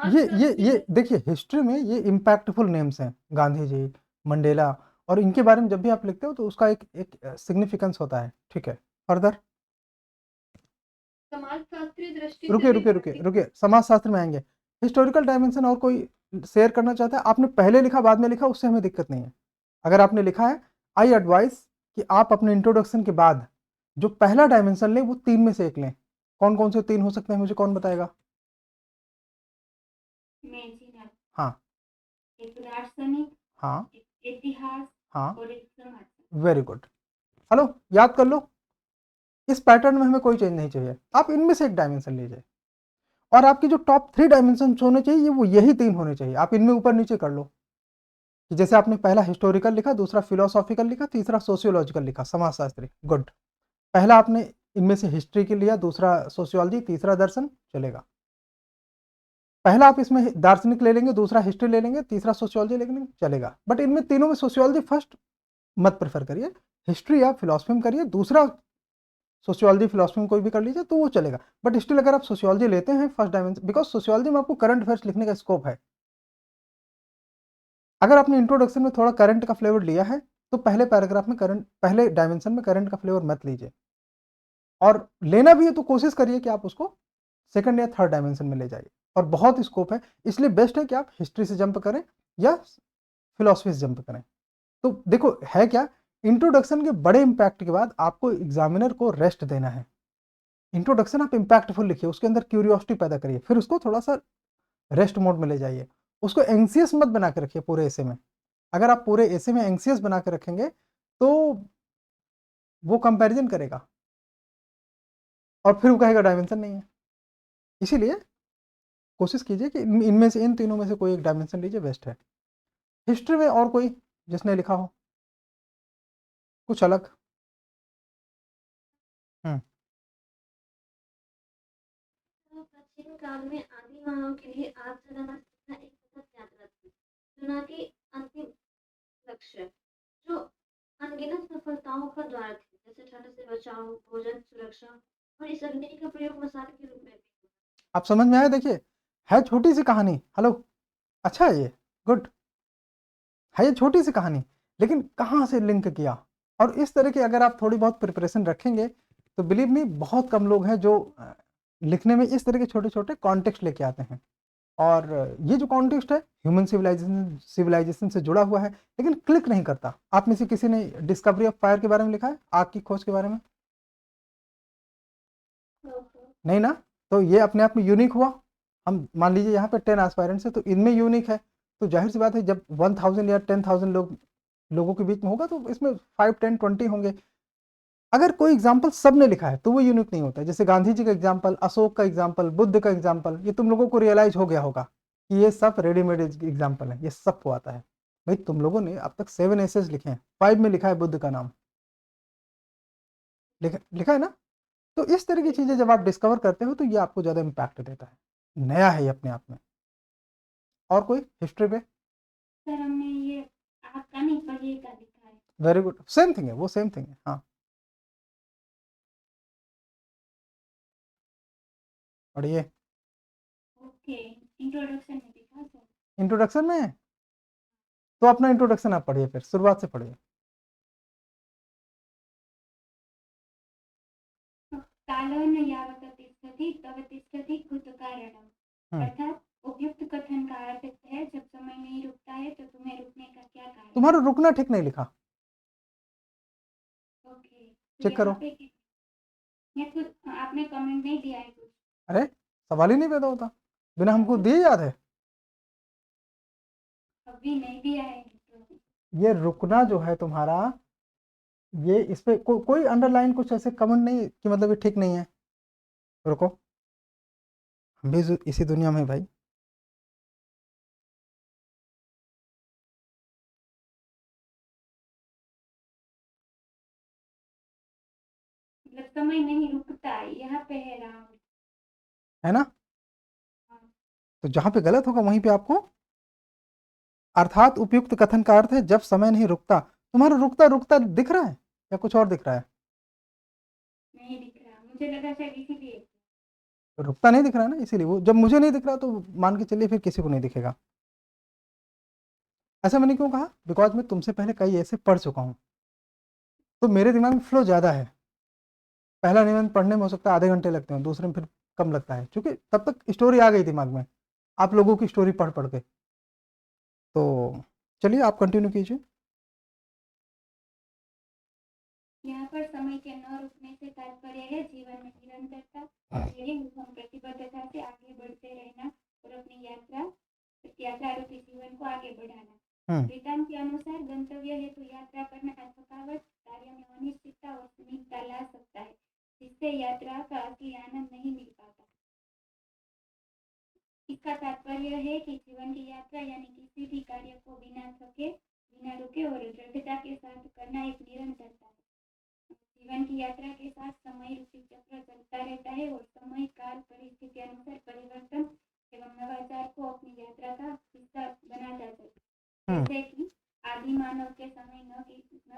ये देखिए, हिस्ट्री में ये इम्पैक्टफुल नेम्स हैं, गांधी जी, मंडेला, और इनके बारे में जब भी आप लिखते हो तो उसका एक सिग्निफिकेंस होता है। ठीक है, फर्दर समाजशास्त्री दृष्टि रुकिए, समाजशास्त्र में आएंगे। हिस्टोरिकल डायमेंशन और कोई शेयर करना चाहता है? आपने पहले लिखा बाद में लिखा, उससे हमें दिक्कत नहीं है। अगर आपने लिखा है, आई एडवाइस कि आप अपने इंट्रोडक्शन के बाद जो पहला डायमेंशन लें वो 3 में से एक लें। कौन कौन से 3 हो सकते हैं, मुझे कौन बताएगा? हाँ एक दार्शनिक, हाँ एक इतिहास, हाँ, और एक समाज। Very good. हेलो, याद कर लो, इस पैटर्न में हमें कोई चेंज नहीं चाहिए। आप इनमें से एक डायमेंशन लीजिए, और आपकी जो टॉप 3 डायमेंशन होने चाहिए वो यही 3 होने चाहिए। आप इनमें ऊपर नीचे कर लो कि जैसे आपने पहला हिस्टोरिकल लिखा, दूसरा फिलोसॉफिकल लिखा, तीसरा सोशियोलॉजिकल लिखा, समाजशास्त्री। गुड। पहला आपने इनमें से हिस्ट्री के लिया, दूसरा सोशियोलॉजी, तीसरा दर्शन, चलेगा। पहला आप इसमें दार्शनिक ले लेंगे, दूसरा हिस्ट्री ले लेंगे, तीसरा सोशियोलॉजी ले लेंगे, चलेगा। बट इनमें तीनों में सोशियोलॉजी फर्स्ट मत प्रेफर करिए, हिस्ट्री या फिलोसफी में करिए, दूसरा सोशियोलॉजी फिलोसफी में कोई भी कर लीजिए तो वो चलेगा। बट स्टिल अगर आप सोशियोलॉजी लेते हैं फर्स्ट डायमेंशन, बिकॉज सोशियोलॉजी में आपको करंट अफेयर्स लिखने का स्कोप है। अगर आपने इंट्रोडक्शन में थोड़ा करंट का फ्लेवर लिया है तो पहले पैराग्राफ में पहले डायमेंशन में करंट का फ्लेवर मत लीजिए, और लेना भी है तो कोशिश करिए कि आप उसको सेकंड या थर्ड डायमेंशन में ले जाइए, और बहुत स्कोप है। इसलिए बेस्ट है कि आप हिस्ट्री से जंप करें या फिलोसफी से जंप करें। तो देखो है क्या, इंट्रोडक्शन के बड़े इंपैक्ट के बाद आपको एग्जामिनर को रेस्ट देना है। इंट्रोडक्शन आप इंपैक्टफुल लिखिए, उसके अंदर क्यूरियोसिटी पैदा करिए, फिर उसको थोड़ा सा रेस्ट मोड में ले जाइए। उसको एंग्सियस मत बना के रखिए पूरे एसे में। अगर आप पूरे एसे में एंग्सियस बना के रखेंगे तो वो कंपैरिजन करेगा और फिर वो कहेगा डायमेंशन नहीं है। इसीलिए कोशिश कीजिए कि इनमें से, इन तीनों में से कोई एक डायमेंशन लीजिए, बेस्ट है। हिस्ट्री में और कोई जिसने लिखा हो कुछ अलग? काल में आदि मानव के लिए आग जलाना सीखना एक सतत यात्रा थी, जो न कि अंतिम लक्ष्य, जो अनगिनत सफलताओं का द्वार थी, जैसे ठंड से बचाव, भोजन सुरक्षा और इस अग्नि का प्रयोग मसाले के रूप में भी हुआ। आप समझ में आया? देखिए, है छोटी सी कहानी। हेलो, अच्छा है ये, गुड है ये छोटी सी कहानी, लेकिन कहाँ से लिंक किया। और इस तरह की अगर आप थोड़ी बहुत प्रिपरेशन रखेंगे तो बिलीव मी बहुत कम लोग हैं जो लिखने में इस तरह के छोटे छोटे कॉन्टेक्स्ट लेके आते हैं। और ये जो कॉन्टेक्स्ट है ह्यूमन सिविलाइजेशन से जुड़ा हुआ है, लेकिन क्लिक नहीं करता। आप में से किसी ने डिस्कवरी ऑफ फायर के बारे में लिखा है, आग की खोज के बारे में? नहीं ना? तो ये अपने आप में यूनिक हुआ। हम मान लीजिए यहाँ पे 10 एस्पायरेंट्स है, तो इनमें यूनिक है, तो जाहिर सी बात है जब 1000 या 10,000 लोगों के बीच में होगा तो इसमें 5, 10, 20 होंगे। अगर कोई एग्जाम्पल सब ने लिखा है तो वो यूनिक नहीं होता। जैसे गांधी जी का एग्जाम्पल, अशोक का एग्जाम्पल, बुद्ध का एग्जाम्पल, ये तुम लोगों को रियलाइज हो गया होगा कि ये सब रेडीमेड एग्जाम्पल है, ये सबको आता है। भाई तुम लोगों ने अब तक 7 एसेज लिखे हैं, 5 में लिखा है बुद्ध का नाम, लिखा है ना? तो इस तरह की चीजें जब आप डिस्कवर करते हो तो ये आपको ज्यादा इम्पैक्ट देता है, नया है ये अपने आप में। और कोई हिस्ट्री पे? सर हमने ये आपका नहीं पर ये का लिखा है। वेरी गुड, सेम थिंग है, वो सेम थिंग है। हाँ, पढ़िए। ओके, इंट्रोडक्शन में लिखा सर। इंट्रोडक्शन में तो अपना इंट्रोडक्शन आप पढ़िए, फिर शुरुआत से पढ़िए। कालन यावत् तिष्ठति तव तिष्ठति कृतकारणम्, अर्थात उपयुक्त कथन का अर्थ है जब समय नहीं रुकता है तो तुम्हें रुकने का क्या कारण? तुम्हारा रुकना ठीक नहीं लिखा, ओके, चेक करो। ये कुछ आपने कमेंट नहीं दिया है कुछ? अरे सवाल ही नहीं पैदा होता, बिना हमको दिए याद है। अभी नहीं दिया है तो ये रुकना जो है तुम्हारा, ये इस पे कोई अंडरलाइन कुछ ऐसे कमेंट नहीं कि मतलब ये ठीक नहीं है। रुको, हम भी इसी दुनिया में भाई। मतलब समय नहीं रुकता है, यहाँ पे है राम, है ना? तो जहां पे गलत होगा वहीं पे आपको, अर्थात उपयुक्त कथन का अर्थ है जब समय नहीं रुकता। तुम्हारा रुकता रुकता दिख रहा है या कुछ और दिख रहा है? नहीं दिख रहा, मुझे लगा शायद इसीलिए। रुकता नहीं दिख रहा है ना, इसीलिए वो, जब मुझे नहीं दिख रहा तो मान के चलिए फिर किसी को नहीं दिखेगा। ऐसा मैंने क्यों कहा? बिकॉज मैं तुमसे पहले कई ऐसे पढ़ चुका हूं, तो मेरे दिमाग में फ्लो ज़्यादा है। पहला निबंध पढ़ने में हो सकता है आधे घंटे लगते हैं, दूसरे में फिर कम लगता है, क्योंकि तब तक स्टोरी आ गई दिमाग में, आप लोगों की स्टोरी पढ़ पढ़ के। तो चलिए आप कंटिन्यू कीजिए। यहाँ पर समय के न रुकने से तात्पर्य है जीवन में निरंतरता, प्रतिबद्धता से आगे बढ़ते रहना और अपनी यात्रा रूपी जीवन को आगे बढ़ाना। वृत्तांत के अनुसार गंतव्य हेतु यात्रा करना थकावट, कार्य में अनिश्चितता और सीमितता ला सकता है, जिससे यात्रा का असली आनंद नहीं मिल पाता। इसका तात्पर्य है कि जीवन की यात्रा यानी किसी भी कार्य को बिना रुके और दृढ़ता के साथ करना एक निरंतरता है। जीवन की यात्रा के साथ समय रूपी चक्र चलता रहता है और समय काल परिस्थिति अनुसार परिवर्तन एवं नवाचार को अपनी यात्रा का हिस्सा बनाता है। जैसे कि आदि मानव के समय न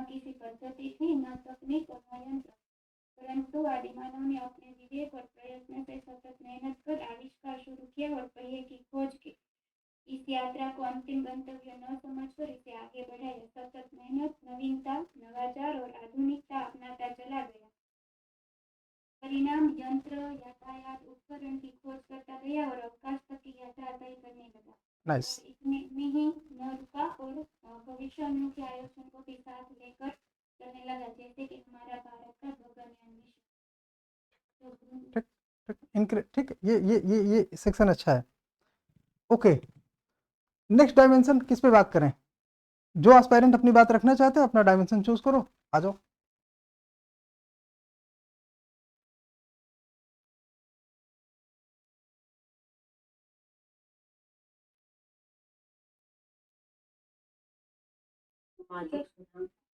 किसी पद्धति थी, न तकनीक और न यंत्र, परंतु आदि मानव ने अपने विवेक और प्रयत्न से सतत मेहनत कर आविष्कार शुरू किया और पहिए की खोज की। इस यात्रा को अंतिम गंतव्य न समझकर इसे आगे बढ़ाया। सतत मेहनत, नवीनता, नवाचार और आधुनिकता अपनाता चला गया। परिणाम यंत्र, यातायात, उपकरण की खोज करता गया और अवकाश तक की यात्रा तय करने लगा। नाइस। इसमें ही न रुका और भविष्योन्मुखी आयोजन को भी साथ लेकर चलने लगा, जैसे कि हमारा भारत का गगनयान मिशन। ठीक, ये सेक्शन अच्छा है। ओके, नेक्स्ट डायमेंशन किस पे बात करें? जो एस्पायरेंट अपनी बात रखना चाहते हैं अपना डायमेंशन चूज करो, आ जाओ।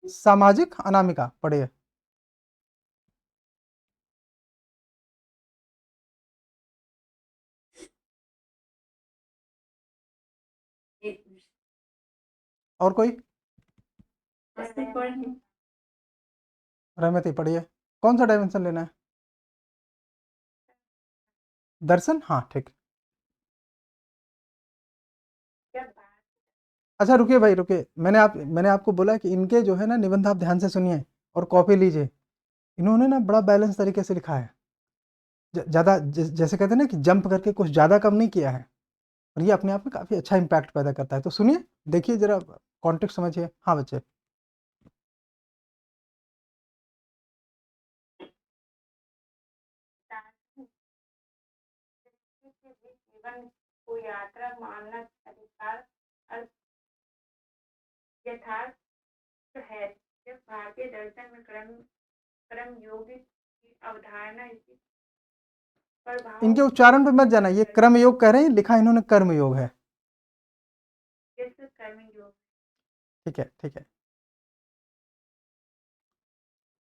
सामाजिक अनामिका पढ़िए। और कोई? रहमत रहमत ही पढ़िए। कौन सा डायमेंशन लेना है? दर्शन, हाँ ठीक है। जब भारत अच्छा रुकिए भाई रुकिए, मैंने आपको बोला कि इनके जो है ना निबंध आप ध्यान से सुनिए और कॉपी लीजिए। इन्होंने ना बड़ा बैलेंस तरीके से लिखा है। ज़्यादा जैसे कहते हैं ना कि जंप करके कुछ ज़्यादा कम नहीं किया है, और ये अपने आप में काफ़ी अच्छा इम्पैक्ट पैदा करता है। तो सुनिए, देखिए ज़रा, कॉन्टेक्स्ट समझिए। हाँ बच्चे। दार्शनिक के भी जीवन को यात्रा मानना अधिकार और यथार्थ है। जब भारतीय दर्शन में कर्म योग की अवधारणा इसी प्रभाव इनके उच्चारण पे मत जाना, ये कर्म योग कह रहे हैं, लिखा इन्होंने कर्म योग है। जैसे कर्म योग ठीक है ठीक है।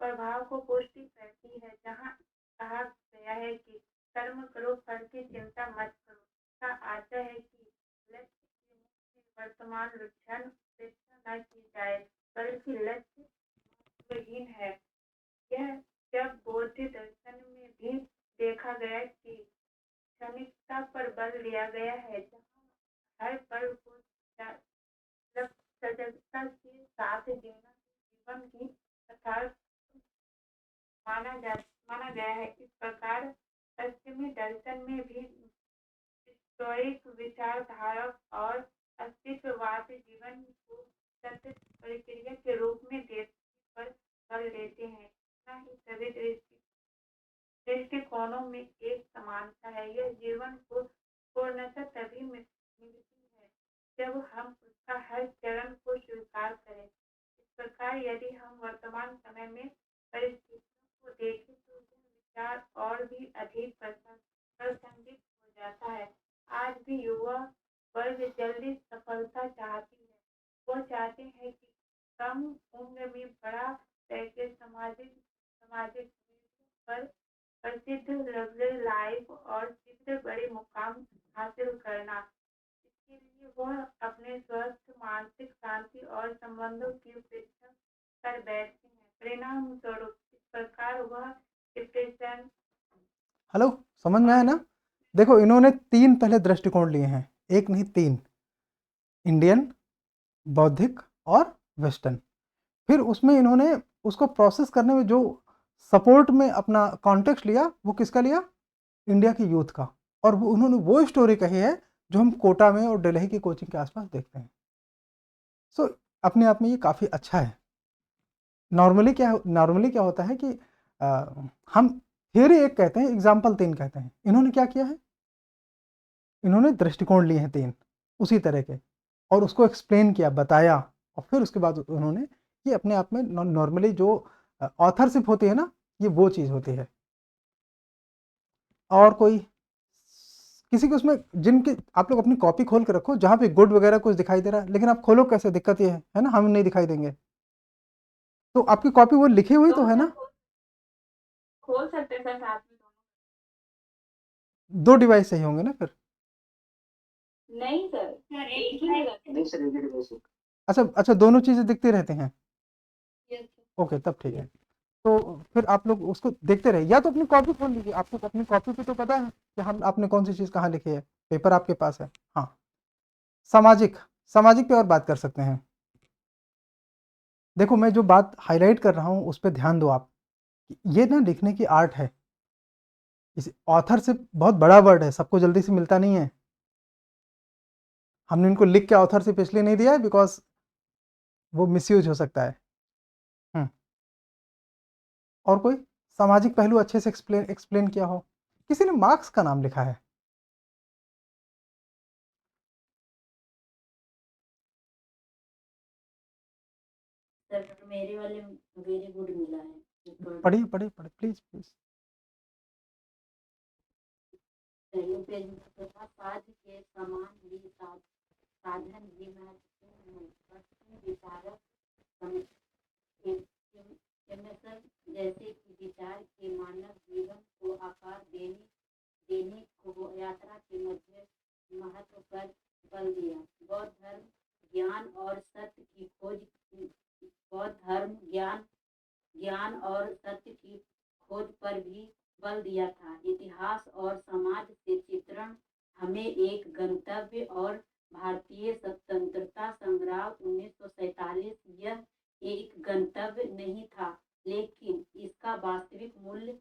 प्रभाव को पुष्टि करती है, जहाँ कहा गया है कि कर्म करो, फल की चिंता मत करो। इसका आशय है कि लक्ष्य की मुख्य वर्तमान लक्षण अपेक्षा न की जाए, बल्कि लक्ष्य महत्वहीन है। यह जब बौद्ध दर्शन में भी देखा गया कि क्षणिकता पर बल दिया गया है, जहाँ हर पल को सजगता के साथ जीना जीवन की यथार्थ माना गया है। इस प्रकार पश्चिमी दर्शन में भी स्टोइक विचारधारा और अस्तित्ववाद जीवन को सत्य प्रक्रिया के रूप में देखने पर बल देते हैं। इतना ही सभी दृष्टिकोणों में एक समानता है। यह जीवन को पूर्णतः तभी मिलती है जब हम उसका हर चरण को स्वीकार करें। इस प्रकार यदि हम वर्तमान समय में परिस्थितियों को देखें तो यह विचार और भी अधिक प्रासंगिक हो जाता है। आज भी युवा वर्ग जल्दी सफलता चाहती है। वो चाहते हैं कि कम उम्र में बड़ा पैकेज, सामाजिक पर प्रसिद्ध लग्जरी लाइफ और शीघ्र बड़े मुकाम हासिल करना। इसके लिए वह अपने स्वस्थ मानसिक शांति और संबंधों की उपेक्षा कर बैठते हैं। परिणाम स्वरूप इस प्रकार वह डिप्रेशन हेलो, समझ में आया ना? देखो, इन्होंने 3 पहले दृष्टिकोण लिए हैं, एक नहीं 3, इंडियन, बौद्धिक और वेस्टर्न। फिर उसमें इन्होंने उसको प्रोसेस करने में जो सपोर्ट में अपना कॉन्टेक्स्ट लिया, वो किसका लिया? इंडिया की यूथ का। और वो उन्होंने वो स्टोरी कही है जो हम कोटा में और दिल्ली की कोचिंग के आसपास देखते हैं। सो अपने आप में ये काफ़ी अच्छा है। नॉर्मली क्या होता है कि हम थियरी एक कहते हैं, एग्जाम्पल 3 कहते हैं। इन्होंने क्या किया है, इन्होंने दृष्टिकोण लिए हैं 3 उसी तरह के, और उसको एक्सप्लेन किया, बताया, और फिर उसके बाद उन्होंने ये अपने आप में नॉर्मली जो ऑथरशिप होती है ना, ये वो चीज़ होती है। और कोई किसी को उसमें, जिनकी आप लोग अपनी कॉपी खोल के रखो, जहाँ पे गुड वगैरह कुछ दिखाई दे रहा है, लेकिन आप खोलो कैसे, दिक्कत ये है ना, हम नहीं दिखाई देंगे। तो आपकी कॉपी वो लिखी हुई तो है ना? खोल सकते हैं सर साथ में दोनों। 2 डिवाइस सही होंगे ना फिर? नहीं सर, एक ही जगह नहीं सर, एक डिवाइस है। अच्छा, दोनों चीज़ें दिखती रहती हैं? यस ओके, तब ठीक है। तो फिर आप लोग उसको देखते रहिए, या तो अपनी कॉपी खोल लीजिए। आपको अपनी कॉपी पे तो पता है कि हम आपने कौन सी चीज़ कहाँ लिखी है, पेपर आपके पास है। हाँ, सामाजिक सामाजिक पे और बात कर सकते हैं। देखो, मैं जो बात हाईलाइट कर रहा हूँ उस पे ध्यान दो आप। ये ना लिखने की आर्ट है। इस ऑथर से बहुत बड़ा वर्ड है, सबको जल्दी से मिलता नहीं है। हमने इनको लिख के ऑथर से इसलिए नहीं दिया है बिकॉज वो मिसयूज हो सकता है। हम्म, और कोई सामाजिक पहलू अच्छे से एक्सप्लेन एक्सप्लेन किया हो? किसी ने मार्क्स का नाम लिखा है? सर मेरे वाले वेरी गुड मिला है। पढ़िए पढ़िए पढ़िए, प्लीज प्लीज। पहले पेज में तथा साध के समान भी साधन भी महत्वपूर्ण है। पश्चिमी विचारक एमएसएल जैसे कि विचार के मानव जीवन को आकार देने को यात्रा के मध्य महत्व पर बल दिया। बौद्ध धर्म ज्ञान और सत्य की खोज बौद्ध धर्म ज्ञान और सत्य की खोज पर भी बल दिया था। इतिहास और समाज से चित्रण हमें एक गंतव्य और भारतीय स्वतंत्रता संग्राम 1947 यह एक गंतव्य नहीं था, लेकिन इसका वास्तविक मूल्य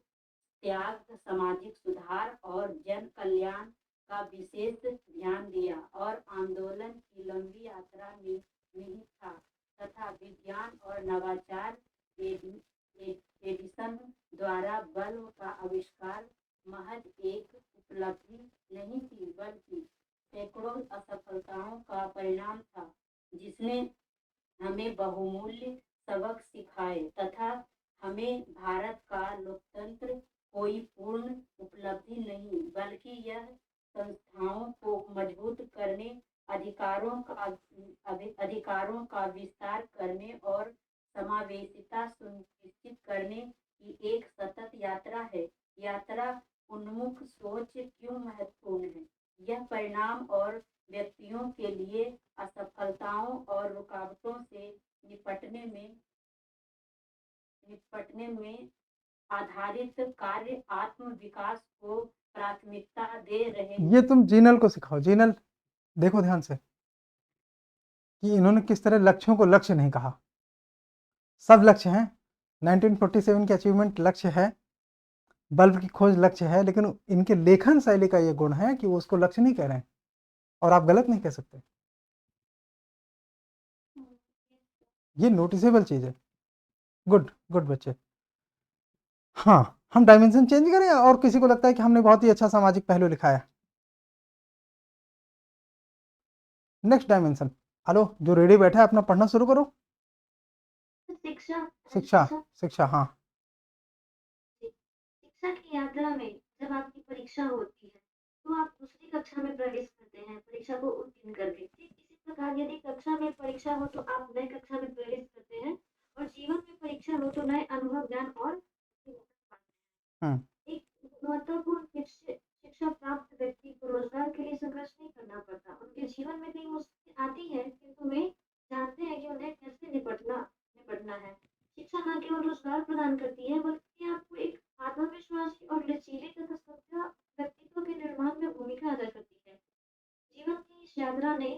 त्याग, सामाजिक सुधार और जन कल्याण का विशेष ध्यान दिया और आंदोलन की लंबी यात्रा में निहित था तथा विज्ञान और नवाचार एडिसन द्वारा बल्ब का आविष्कार महज एक उपलब्धि नहीं थी, बल्कि सैकड़ों असफलताओं का परिणाम था, जिसने हमें बहुमूल्य सबक सिखाए तथा हमें भारत का लोकतंत्र कोई पूर्ण उपलब्धि नहीं, बल्कि यह संस्थाओं को मजबूत करने, अधिकारों का विस्तार करने और समावेशिता सुनिश्चित करने की एक सतत यात्रा है। यात्रा उन्मुख सोच क्यों महत्वपूर्ण है? यह परिणाम और व्यक्तियों के लिए असफलताओं और रुकावटों से निपटने में आधारित कार्य आत्म विकास को प्राथमिकता दे रहे हैं। ये तुम जीनल को सिखाओ। जीनल देखो ध्यान से कि इन्होंने किस तरह लक्ष्यों को लक्ष्य नहीं कहा। सब लक्ष्य हैं, 1947 के अचीवमेंट लक्ष्य है, बल्ब की खोज लक्ष्य है, लेकिन इनके लेखन शैली का ये गुण है कि वो उसको लक्ष्य नहीं कह रहे हैं और आप गलत नहीं कह सकते। ये नोटिसेबल चीज है। गुड गुड बच्चे। हाँ, हम डायमेंशन चेंज करें और किसी को लगता है कि हमने बहुत ही अच्छा सामाजिक पहलू लिखा है। Next dimension. हेलो, जो रेडी बैठा है अपना पढ़ना शुरू करो। शिक्षा शिक्षा शिक्षा हाँ। शिक्षा की यात्रा में जब आपकी परीक्षा होती है तो आप दूसरी कक्षा में प्रवेश करते हैं परीक्षा को उत्तीर्ण करके। ठीक इसी प्रकार यदि कक्षा में परीक्षा हो तो आप नए कक्षा में प्रवेश करते हैं और जीवन में परीक्षा हो तो नए अनुभव, ज्ञान और एक महत्वपूर्ण शिक्षा प्राप्त व्यक्ति को रोजगार के लिए संघर्ष नहीं करना पड़ता। उनके जीवन में कई मुश्किलें आती है, किंतु वे जानते हैं कि उन्हें कैसे निपटना है। शिक्षा न केवल रोजगार प्रदान करती है, बल्कि आपको एक आत्मविश्वासी और लचीले तथा सभ्य व्यक्तित्व के निर्माण में भूमिका अदा करती है। जीवन की इस यात्रा ने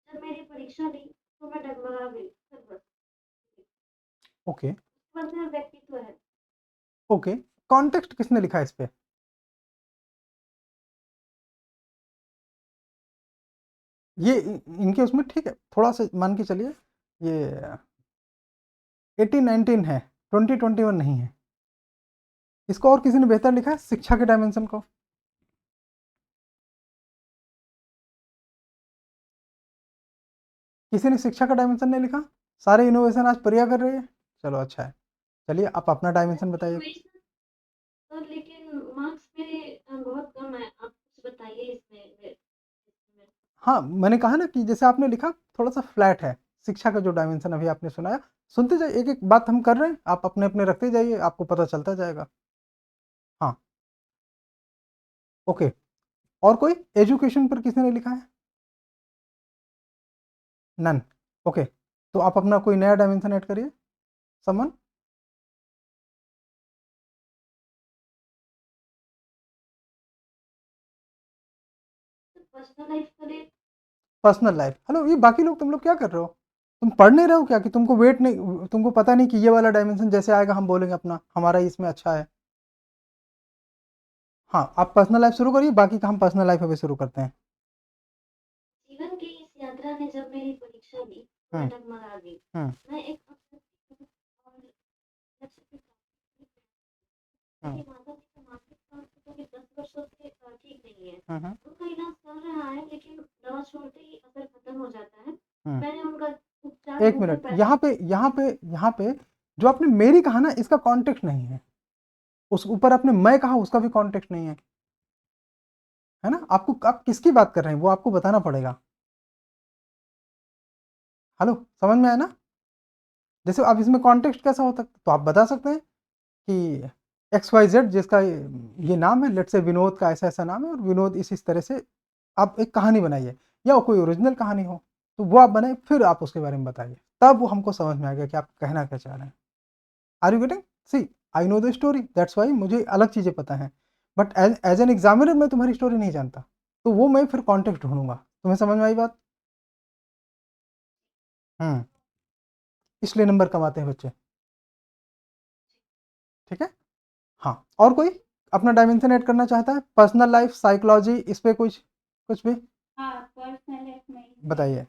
जब मेरी परीक्षा ली तो मैं डगमगा गई। ओके व्यक्तित्व है। ओके, कॉन्टेक्स्ट किसने लिखा है इस पे? ये इनके उसमें ठीक है, थोड़ा सा मान के चलिए ये 1819 है, 2021 नहीं है। इसको और किसी ने बेहतर लिखा है शिक्षा के डायमेंशन को? किसी ने शिक्षा का डायमेंशन नहीं लिखा? सारे इनोवेशन आज प्रिया कर रही है। चलो अच्छा है, चलिए आप अपना डायमेंशन बताइए। लेकिन मार्क्स मेरे बहुत कम है, आप कुछ बताइए इसमें। हाँ, मैंने कहा ना कि जैसे आपने लिखा थोड़ा सा फ्लैट है। शिक्षा का जो डायमेंशन अभी आपने सुनाया, सुनते जाइए, एक एक बात हम कर रहे हैं, आप अपने अपने रखते जाइए, आपको पता चलता जाएगा। हाँ ओके, और कोई एजुकेशन पर किसी ने लिखा है? नन। ओके, तो आप अपना कोई नया डायमेंशन ऐड करिए। समन। Personal life. हेलो, ये बाकी लोग, तुम लोग क्या कर रहे हो? तुम पढ़ नहीं रहे हो क्या? कि तुमको वेट नहीं, तुमको पता नहीं कि ये वाला डायमेंशन जैसे आएगा हम बोलेंगे अपना, हमारा इसमें अच्छा है। हाँ, आप पर्सनल लाइफ शुरू करिए, बाकी का हम पर्सनल लाइफ अभी शुरू करते हैं। जीवन की इस यात्रा ने जब मेरी परीक्षा ली मैं डगमगा गई। मैं एक माता पिता मानसिक स्वास्थ्य के 10 वर्षों से ठीक नहीं है। उनका इलाज चल रहा है, लेकिन दवा छोड़ते ही असर खत्म हो जाता है। मैंने उनका उपचार। एक मिनट, यहाँ पे जो आपने मेरी कहा ना, इसका कॉन्टेक्स्ट नहीं है। उस ऊपर आपने मैं कहा, उसका भी कॉन्टेक्स्ट नहीं है ना? आपको, आप किसकी बात कर रहे हैं वो आपको बताना पड़ेगा। हेलो, समझ में आया ना? जैसे अब इसमें कॉन्टेक्स्ट कैसा होता है, तो आप बता सकते हैं कि XYZ जिसका ये नाम है, लेट्स से विनोद का ऐसा ऐसा नाम है और विनोद इस तरह से, आप एक कहानी बनाइए। या कोई ओरिजिनल कहानी हो, तो वो आप बनाए, फिर आप उसके बारे में बताइए, तब वो हमको समझ में आ गया कि आप कहना क्या चाह रहे हैं। Are you getting? See, I know the story, that's why मुझे अलग चीज़ें पता हैं, बट एज एन एग्जामिनर मैं तुम्हारी स्टोरी नहीं जानता, तो वो मैं फिर कॉन्टेक्स्ट ढूंढूंगा। तुम्हें समझ में आई बात? इसलिए नंबर कमाते हैं बच्चे, ठीक है। हाँ, और कोई अपना डायमेंशन ऐड करना चाहता है? पर्सनल लाइफ, साइकोलॉजी, इस पे कुछ कुछ भी हाँ, पर्सनल लाइफ में बताइए।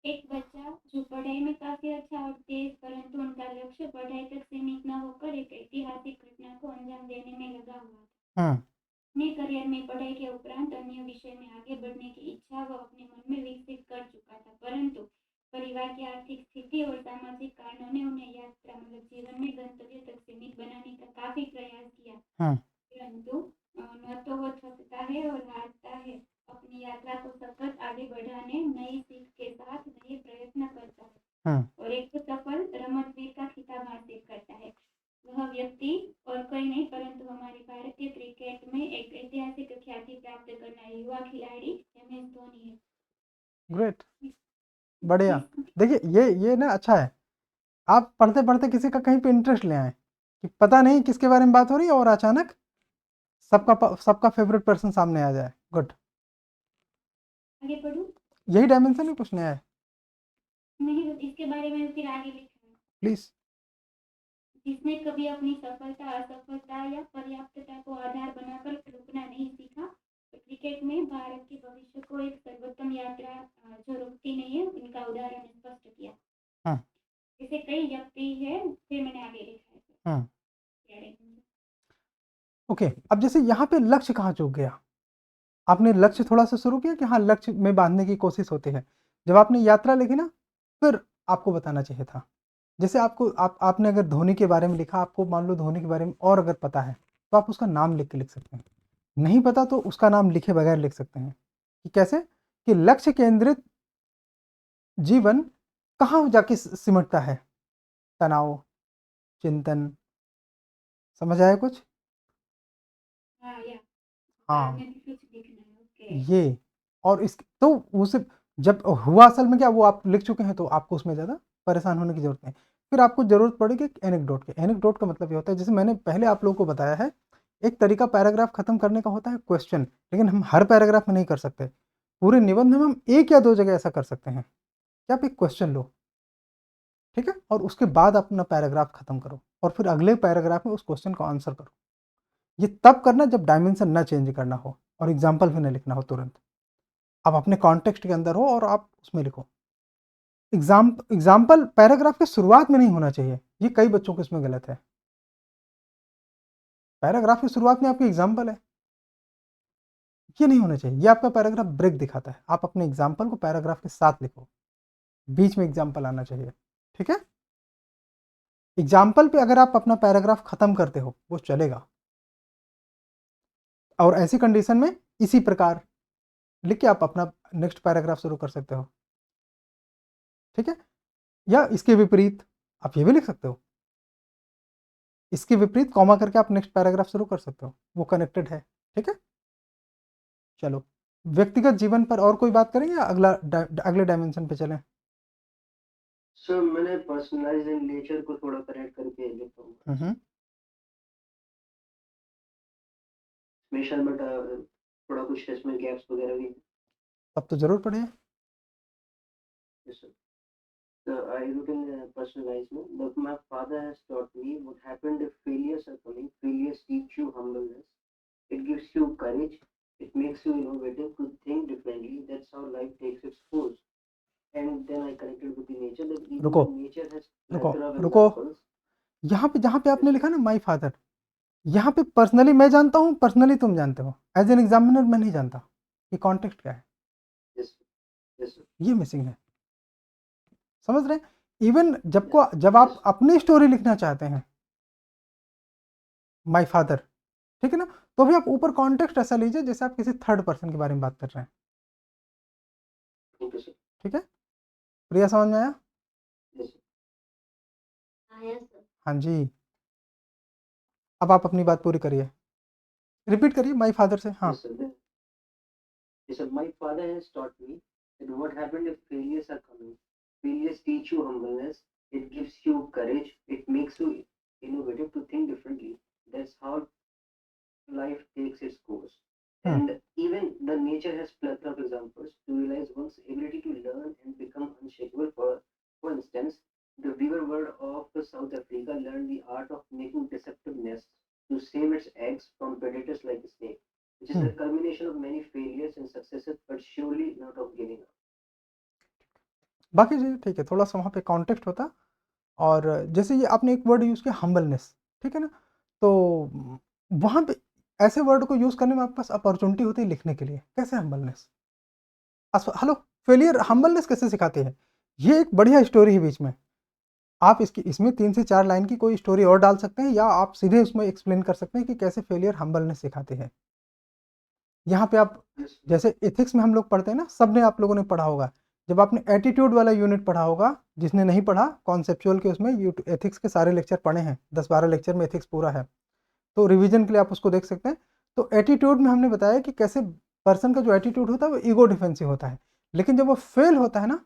एक बच्चा जो पढ़ाई में काफी अच्छा और तेज, परंतु उनका लक्ष्य पढ़ाई तक सीमित न होकर एक ऐतिहासिक घटना को अंजाम देने में लगा हुआ था। अपने करियर में पढ़ाई के उपरांत अन्य विषय में आगे बढ़ने की इच्छा वह अपने मन में विकसित कर चुका था, परंतु परिवार की आर्थिक स्थिति और सामाजिक कारणों ने उन्हें यात्रा मतलब जीवन में गंतव्य तक सीमित बनाने का काफी प्रयास किया, परंतु न तो वो थकता है और हारता है, अपनी यात्रा को सतत आगे बढ़ाने नई सीख के साथ नए प्रयत्न करता है और एक सफल रमतवीर का खिताब हासिल करता है। वह व्यक्ति और कोई नहीं परंतु हमारे भारतीय क्रिकेट में एक ऐतिहासिक ख्याति प्राप्त करना युवा खिलाड़ी MS धोनी है। ग्रेट, बढ़िया। देखिए ये ना अच्छा है, आप पढ़ते पढ़ते किसी का कहीं पे इंटरेस्ट ले आए कि पता नहीं किसके बारे में बात हो रही है और अचानक सबका फेवरेट पर्सन सामने आ जाए। गुड, आगे पढ़ूं? यही डायमेंशन है, कुछ नया है? नहीं, इसके बारे में फिर आगे लिखा है। प्लीज। जिसने कभी अपनी सफलता असफलता या पर्याप्तता को आधार बनाकर रुकना नहीं सीखा, तो क्रिकेट में भारत के भविष्य को एक सर्वोत्तम यात्रा जो रुकती नहीं है, इनका उदाहरण स्पष्ट किया। ऐसे कई व्यक्ति है, फिर मैंने आगे लिखा है। ओके, अब जैसे यहाँ पे लक्ष्य कहाँ चूक गया? आपने लक्ष्य थोड़ा सा शुरू किया कि हाँ लक्ष्य में बांधने की कोशिश होती है, जब आपने यात्रा लिखी ना फिर आपको बताना चाहिए था। जैसे आपने अगर धोनी के बारे में लिखा, आपको मान लो धोनी के बारे में और अगर पता है तो आप उसका नाम लिख के लिख सकते हैं, नहीं पता तो उसका नाम लिखे बगैर लिख सकते हैं। कि कैसे? कि लक्ष्य केंद्रित जीवन कहाँ जाके सिमटता है? तनाव, चिंतन, समझ आया कुछ? हाँ, ये और इस तो उसे जब हुआ असल में क्या वो आप लिख चुके हैं तो आपको उसमें ज़्यादा परेशान होने की ज़रूरत नहीं। फिर आपको ज़रूरत पड़ेगी एक एनेक्डोट की। एनेक्डोट का मतलब ये होता है, जैसे मैंने पहले आप लोगों को बताया है, एक तरीका पैराग्राफ खत्म करने का होता है क्वेश्चन, लेकिन हम हर पैराग्राफ में नहीं कर सकते। पूरे निबंध में हम 1 या 2 जगह ऐसा कर सकते हैं कि आप एक क्वेश्चन लो, ठीक है? और उसके बाद अपना पैराग्राफ खत्म करो और फिर अगले पैराग्राफ में उस क्वेश्चन को आंसर करो। ये तब करना जब डायमेंशन ना चेंज करना हो और एग्जाम्पल भी ना लिखना हो तुरंत। आप अपने कॉन्टेक्स्ट के अंदर हो और आप उसमें लिखो। एग्जाम्पल पैराग्राफ के शुरुआत में नहीं होना चाहिए, ये कई बच्चों को इसमें गलत है। पैराग्राफ की शुरुआत में आपकी एग्जाम्पल है, ये नहीं होना चाहिए। ये आपका पैराग्राफ ब्रेक दिखाता है। आप अपने एग्जाम्पल को पैराग्राफ के साथ लिखो, बीच में एग्जाम्पल आना चाहिए, ठीक है? एग्जाम्पल पे अगर आप अपना पैराग्राफ खत्म करते हो वो चलेगा, और ऐसी कंडीशन में इसी प्रकार लिख के आप अपना नेक्स्ट पैराग्राफ शुरू कर सकते हो, ठीक है? या इसके विपरीत आप ये भी लिख सकते हो, इसके विपरीत कॉमा करके आप नेक्स्ट पैराग्राफ शुरू कर सकते हो, वो कनेक्टेड है, ठीक है? चलो, व्यक्तिगत जीवन पर और कोई बात करें या अगले डायमेंशन पे चलें? सर मैंने पर्सनलाइज्ड इन नेचर को थोड़ा करेक्ट करके लिखा हूँ। हमेशा बट थोड़ा कुछ इसमें गैप्स वगैरह भी। तब तो जरूर पढ़िए। Yes, sir. So I wrote in personalized me. Look, my father has taught me what happened if failures are coming. Failures teach you humbleness. It gives you courage. It makes you innovative to think differently. That's how life takes its course. And then I connected with the nature. That even रुको nature has रुको plethora of रुको, examples. यहाँ पे जहाँ पे आपने लिखा ना माई फादर, यहाँ पे पर्सनली मैं जानता हूँ, पर्सनली तुम जानते हो, एज एन एग्जामिनर मैं नहीं जानता ये कॉन्टेक्स्ट क्या है। Yes, sir. Yes, sir. ये मिसिंग है, समझ रहे हैं? इवन जब आप अपनी स्टोरी लिखना चाहते हैं माई फादर, ठीक है ना, तो भी आप ऊपर कॉन्टेक्स्ट ऐसा लीजिए जैसे आप किसी थर्ड पर्सन के बारे में बात कर रहे हैं, Okay, sir. ठीक है? प्रिया समझ में आया? Yes, sir. आया सर। हाँ जी, अब आप अपनी बात पूरी करिए, रिपीट करिए माई फादर से। हाँ, Yes, sir. So my father has taught me that what happened if failures are coming. Failures teach you humbleness. It gives you courage. It makes you innovative to think differently. That's how life takes its course. Hmm. And even the nature has plethora of examples to realize one's ability to learn and become unshakable. For instance, the beaver bird of South Africa learned the art of making deceptive nests to save its eggs from predators like a snake, which is Hmm. the culmination of many failures and successes, but surely not of giving up. बाकी चीज़ें ठीक है, थोड़ा-सा वहाँ पे context होता। और जैसे ये आपने एक वर्ड यूज़ किया हम्बलनेस, ठीक है ना? तो वहाँ पे ऐसे वर्ड को यूज़ करने में आपके पास अपॉर्च्युनिटी होती है लिखने के लिए। कैसे हम्बलनेस? हेलो, फेलियर हम्बलनेस कैसे सिखाती है? ये एक बढ़िया स्टोरी है बीच में। आप इसमें 3 से 4 लाइन की कोई स्टोरी और डाल सकते हैं या आप सीधे उसमें एक्सप्लेन कर सकते हैं कि कैसे फेलियर हम्बलनेस सिखाती है। यहाँ पे आप Yes. जैसे एथिक्स में हम लोग पढ़ते हैं ना, सबने आप लोगों ने पढ़ा होगा। जब आपने एटीट्यूड वाला यूनिट पढ़ा होगा, जिसने नहीं पढ़ा कॉन्सेप्चुअल के उसमें एथिक्स के सारे लेक्चर पढ़े हैं, 10-12 लेक्चर में एथिक्स पूरा है। तो रिवीजन के लिए आप उसको देख सकते हैं। तो एटीट्यूड में हमने बताया कि कैसे पर्सन का जो एटीट्यूड होता है वो ईगो डिफेंसिव होता है। लेकिन जब वो फेल होता है ना,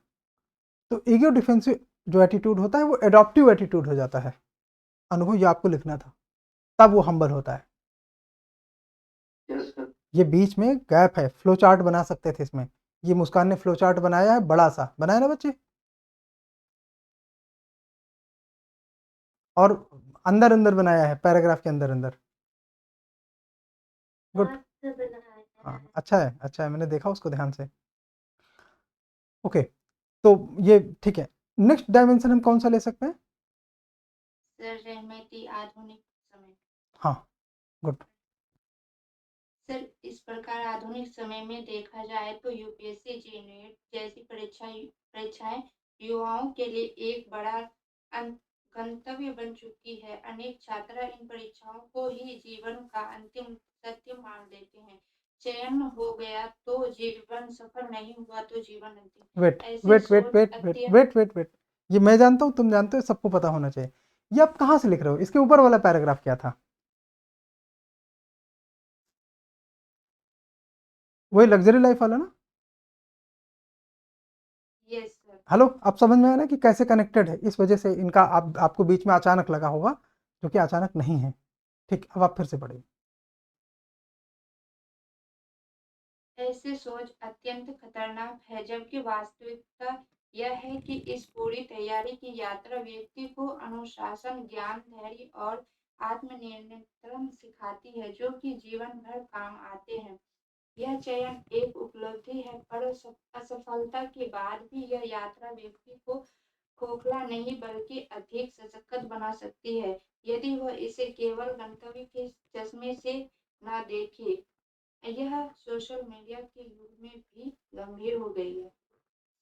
तो ईगो डिफेंसिव जो एटीट्यूड होता है वो एडॉप्टिव एटीट्यूड हो जाता है। अनुभव ये आपको लिखना था, तब वो हम्बल होता है। Yes, sir. ये बीच में गैप है, फ्लो चार्ट बना सकते थे इसमें। ये मुस्कान ने फ्लो चार्ट बनाया है बड़ा सा, बनाया ना बच्चे? और अंदर अंदर बनाया है, पैराग्राफ के अंदर अंदर। गुड। हाथ से बनाया हाँ, है। अच्छा है, अच्छा है, मैंने देखा उसको ध्यान से। ओके, तो ये ठीक है। नेक्स्ट डायमेंशन हम कौन सा ले सकते हैं? सर रहमती आधुनिक समय। हाँ, गुड। सर इस प्रकार आधुनिक समय में देखा जाए तो यूपीएससी जी नेट जैसी परीक्षाएं युवाओं के लिए एक बड़ा गंतव्य बन चुकी है। अनेक छात्र इन परीक्षाओं को ही जीवन का अंतिम सत्य मान लेते हैं। चयन हो गया तो जीवन सफल, नहीं हुआ तो जीवन अंतिम। वेट ऐसी वेट वेट सोच wait wait wait wait wait, ये मैं जानता हूँ, तुम जानते हो, सबको पता होना चाहिए। ये आप कहाँ से लिख रहे हो? इसके ऊपर वाला पैराग्राफ क्या था? वही लग्जरी लाइफ वाला ना? Yes sir. हेलो, आप समझ में आया ना कि कैसे कनेक्टेड है? इस वजह से इनका आपको बीच में अचानक लगा होगा, जो कि अचानक नहीं है। ठीक, अब आप फिर से पढ़िए। ऐसी सोच अत्यंत खतरनाक है, जबकि वास्तविकता यह है कि इस पूरी तैयारी की यात्रा व्यक्ति को अनुशासन, ज्ञान, धैर्य और आत्मनियंत्रण सिखाती है, जो कि जीवन भर काम आते हैं। यह चयन एक उपलब्धि है, पर असफलता के बाद भी यह यात्रा व्यक्ति को खोखला नहीं बल्कि अधिक सशक्त बना सकती है, यदि वह इसे केवल गंतव्य के चश्मे से न देखे। यह सोशल मीडिया के युग में भी गंभीर हो गई है।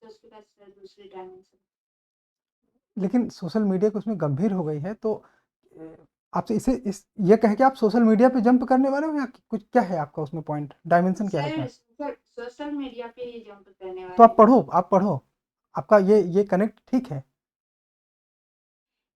तो उसके बाद सर दूसरी डायमेंशन। लेकिन सोशल मीडिया को उसमें गंभीर हो गई है, तो आपसे इसे इस ये कह के आप सोशल मीडिया पे जंप करने वाले हो, या कुछ क्या है आपका उसमें पॉइंट? डायमेंशन क्या है सर इसमें? सोशल मीडिया पे ही जंप करने तो आप वाले। पढ़ो, आप पढ़ो। आपका ये कनेक्ट ठीक है।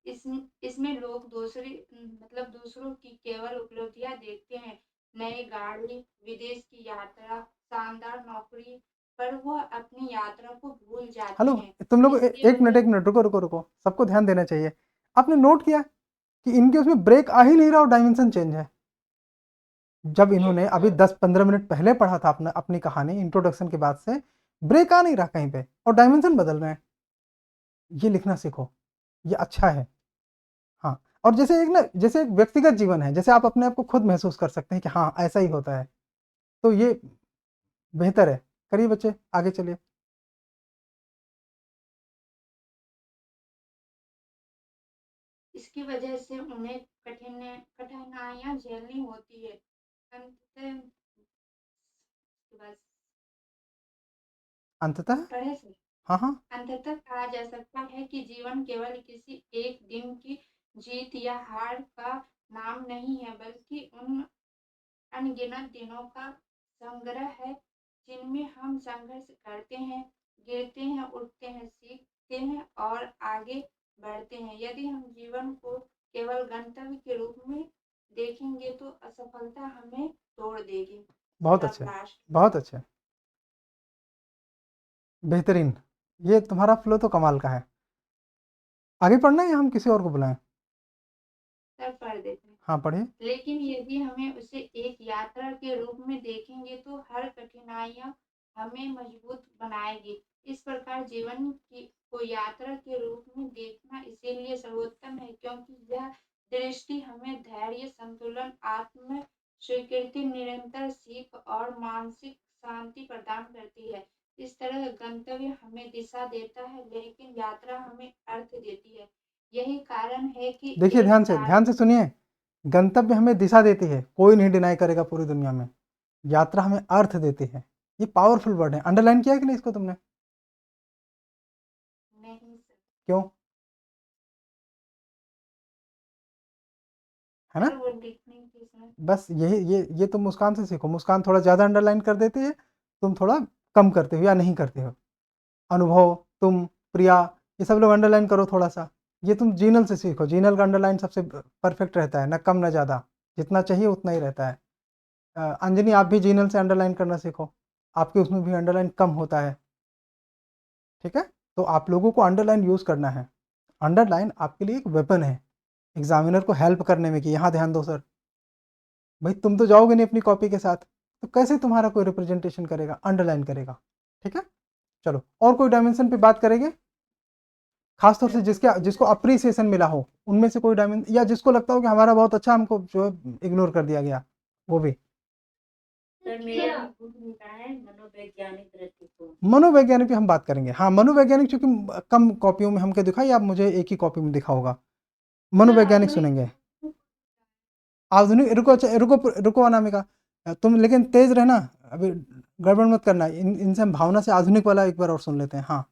इसमें लोग मतलब दूसरों की केवल उपलब्धियां देखते हैं, नई गाड़ी, विदेश की यात्रा, शानदार नौकरी, पर वह अपनी यात्रा को भूल जाते हेलो, हैं। तुम लोग इसकी एक मिनट, वजह एक मिनट, रुको रुको रुको, सबको ध्यान देना चाहिए। आपने नोट किया कि इनके उसमें ब्रेक आ ही नहीं रहा और डायमेंशन चेंज है। जब इन्होंने अभी 10-15 मिनट पहले पढ़ा था अपनी कहानी इंट्रोडक्शन के बाद से, ब्रेक आ नहीं रहा कहीं पे और डायमेंशन बदल रहे हैं। ये लिखना सीखो, ये अच्छा है। हाँ, और जैसे एक ना, जैसे एक व्यक्तिगत जीवन है, जैसे आप अपने आप को खुद महसूस कर सकते हैं कि हाँ ऐसा ही होता है, तो ये बेहतर है। करिए बच्चे, आगे चलिए। इसकी वजह से उन्हें कठिनाइयां झेलनी होती है। अंततः बस अंततः, पढ़े से हाँ हाँ, अंततः कहा जा सकता है कि जीवन केवल किसी एक दिन की जीत या हार का नाम नहीं है, बल्कि उन अनगिनत दिनों का संग्रह है जिनमें हम संघर्ष करते हैं, गिरते हैं, उठते हैं, सीखते हैं और आगे बढ़ते हैं। यदि हम जीवन को केवल गंतव्य के रूप में देखेंगे तो असफलता हमें तोड़ देगी। बहुत सर आप अच्छा है, लास्ट। बहुत अच्छा है। बेहतरीन, ये तुम्हारा फ्लो तो कमाल का है। आगे पढ़ना है या हम किसी और को बुलाएं? सर पढ़ देते हैं। हाँ पढ़िए। लेकिन यदि हमें उसे एक यात्रा के रूप में देखेंगे तो हर कठिनाइयाँ हमें मजबूत बनाएगी। इस प्रकार जीवन को यात्रा के रूप में देखना इसीलिए सर्वोत्तम है क्योंकि यह दृष्टि हमें धैर्य, संतुलन, आत्म स्वीकृति, निरंतर सीख और मानसिक शांति प्रदान करती है। इस तरह गंतव्य हमें दिशा देता है लेकिन यात्रा हमें अर्थ देती है। यही कारण है कि देखिए एक ध्यान से सुनिए, गंतव्य हमें दिशा देती है, कोई नहीं डिनाई करेगा पूरी दुनिया में। यात्रा हमें अर्थ देती है, ये पावरफुल वर्ड है। अंडरलाइन किया है कि नहीं इसको तुमने? नहीं सर। क्यों? है ना? सर वो लिखने की सर। बस यही ये तुम मुस्कान से सीखो। मुस्कान थोड़ा ज़्यादा अंडरलाइन कर देती है, तुम थोड़ा कम करते हो या नहीं करते हो। अनुभव, तुम, प्रिया, ये सब लोग अंडरलाइन करो थोड़ा सा। ये तुम जीनल से सीखो, जीनल का अंडरलाइन सबसे परफेक्ट रहता है, ना कम ना ज़्यादा, जितना चाहिए उतना ही रहता है। अंजनी आप भी जीनल से अंडरलाइन करना सीखो, आपके उसमें भी अंडरलाइन कम होता है। ठीक है, तो आप लोगों को अंडरलाइन यूज़ करना है। अंडरलाइन आपके लिए एक वेपन है एग्जामिनर को हेल्प करने में कि यहाँ ध्यान दो सर। भाई तुम तो जाओगे नहीं अपनी कॉपी के साथ, तो कैसे तुम्हारा कोई रिप्रेजेंटेशन करेगा, अंडरलाइन करेगा। ठीक है, चलो और कोई डायमेंशन पे बात करेंगे, खासतौर से जिसको अप्रिसिएशन मिला हो उनमें से कोई डायमेंशन, या जिसको लगता हो कि हमारा बहुत अच्छा, हमको जो इग्नोर कर दिया गया, वो भी। सर मेरा बुक लिखा है मनोवैज्ञानिक दृष्टिकोण। मनोवैज्ञानिक पे हम बात करेंगे। हाँ मनोवैज्ञानिक, चूंकि कम कॉपियों में हमको दिखाई, आप मुझे एक ही कॉपी में दिखा होगा। मनोवैज्ञानिक सुनेंगे। आधुनिक, रुको, अच्छा रुको रुको अनामिका, तुम लेकिन तेज रहना, अभी गड़बड़ मत करना। इनसे हम भावना से आधुनिक वाला एक बार और सुन लेते हैं। हाँ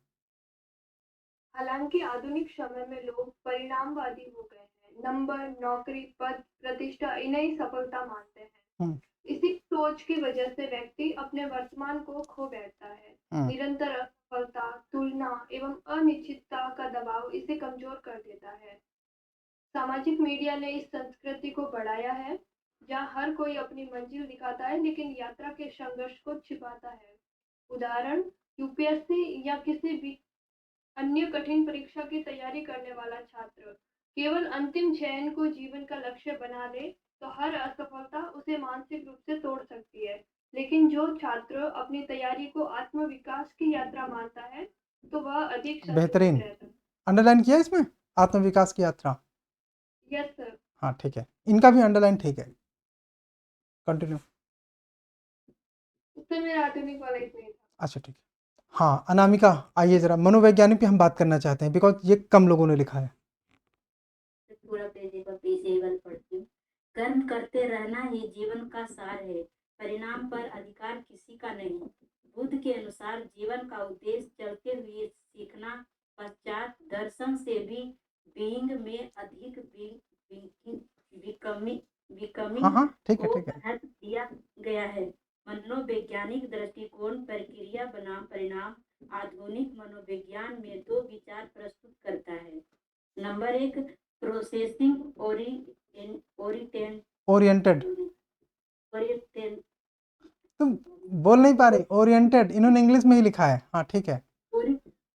हालांकि आधुनिक समय में लोग परिणामवादी हो गए हैं, नंबर, नौकरी, पद, प्रतिष्ठा इन्हें ही सफलता मानते हैं। हम्म, इसी सोच की वजह से व्यक्ति अपने वर्तमान को खो बैठता है। निरंतर असफलता, तुलना एवं अनिश्चितता का दबाव इसे कमजोर कर देता है। सामाजिक मीडिया ने इस संस्कृति को बढ़ाया है, जहाँ हर कोई अपनी मंजिल दिखाता है लेकिन यात्रा के संघर्ष को छिपाता है। उदाहरण, यूपीएससी या किसी भी अन्य कठिन परीक्षा की तैयारी करने वाला छात्र केवल अंतिम चयन को जीवन का लक्ष्य बना ले तो हर असफलता उसे मानसिक रूप से तोड़ सकती है। लेकिन जो छात्र अपनी तैयारी को आत्मविकास की यात्रा मानता है तो वह अधिक संतुलित बेहतरीन, रहता है। अंडरलाइन किया इसमें आत्मविकास की यात्रा। Yes sir. हाँ ठीक है, इनका भी अंडरलाइन ठीक है। कंटिन्यू। उससे मेरा आधुनिक वाला इसमें था। अच्छा ठीक है। हाँ अनामिका, आइए जरा, मनोवैज्ञानिक पे हम बात करना चाहते हैं, बिकॉज ये कम लोगों ने लिखा है। पूरा पेज पढ़ती हूँ। कर्म करते रहना ही जीवन का सार है, परिणाम पर अधिकार किसी का नहीं। बुद्ध के अनुसार जीवन का उद्देश्य चलते हुए सीखना, पश्चात दर्शन से भी बीइंग में अधिक बिकमिंग हाँ ठीक है को ठीक है। महत्व दिया गया है। मनोवैज्ञानिक दृष्टिकोण प्रक्रिया बनाम परिणाम आधुनिक मनोविज्ञान में दो विचार प्रस्तुत करता है। नंबर एक, प्रोसेसिंग ओरिएंटेड, ओरिएंटेड तुम बोल नहीं पा रहे, ओरिएंटेड, इन्होंने इंग्लिश में ही लिखा है। हाँ ठीक है।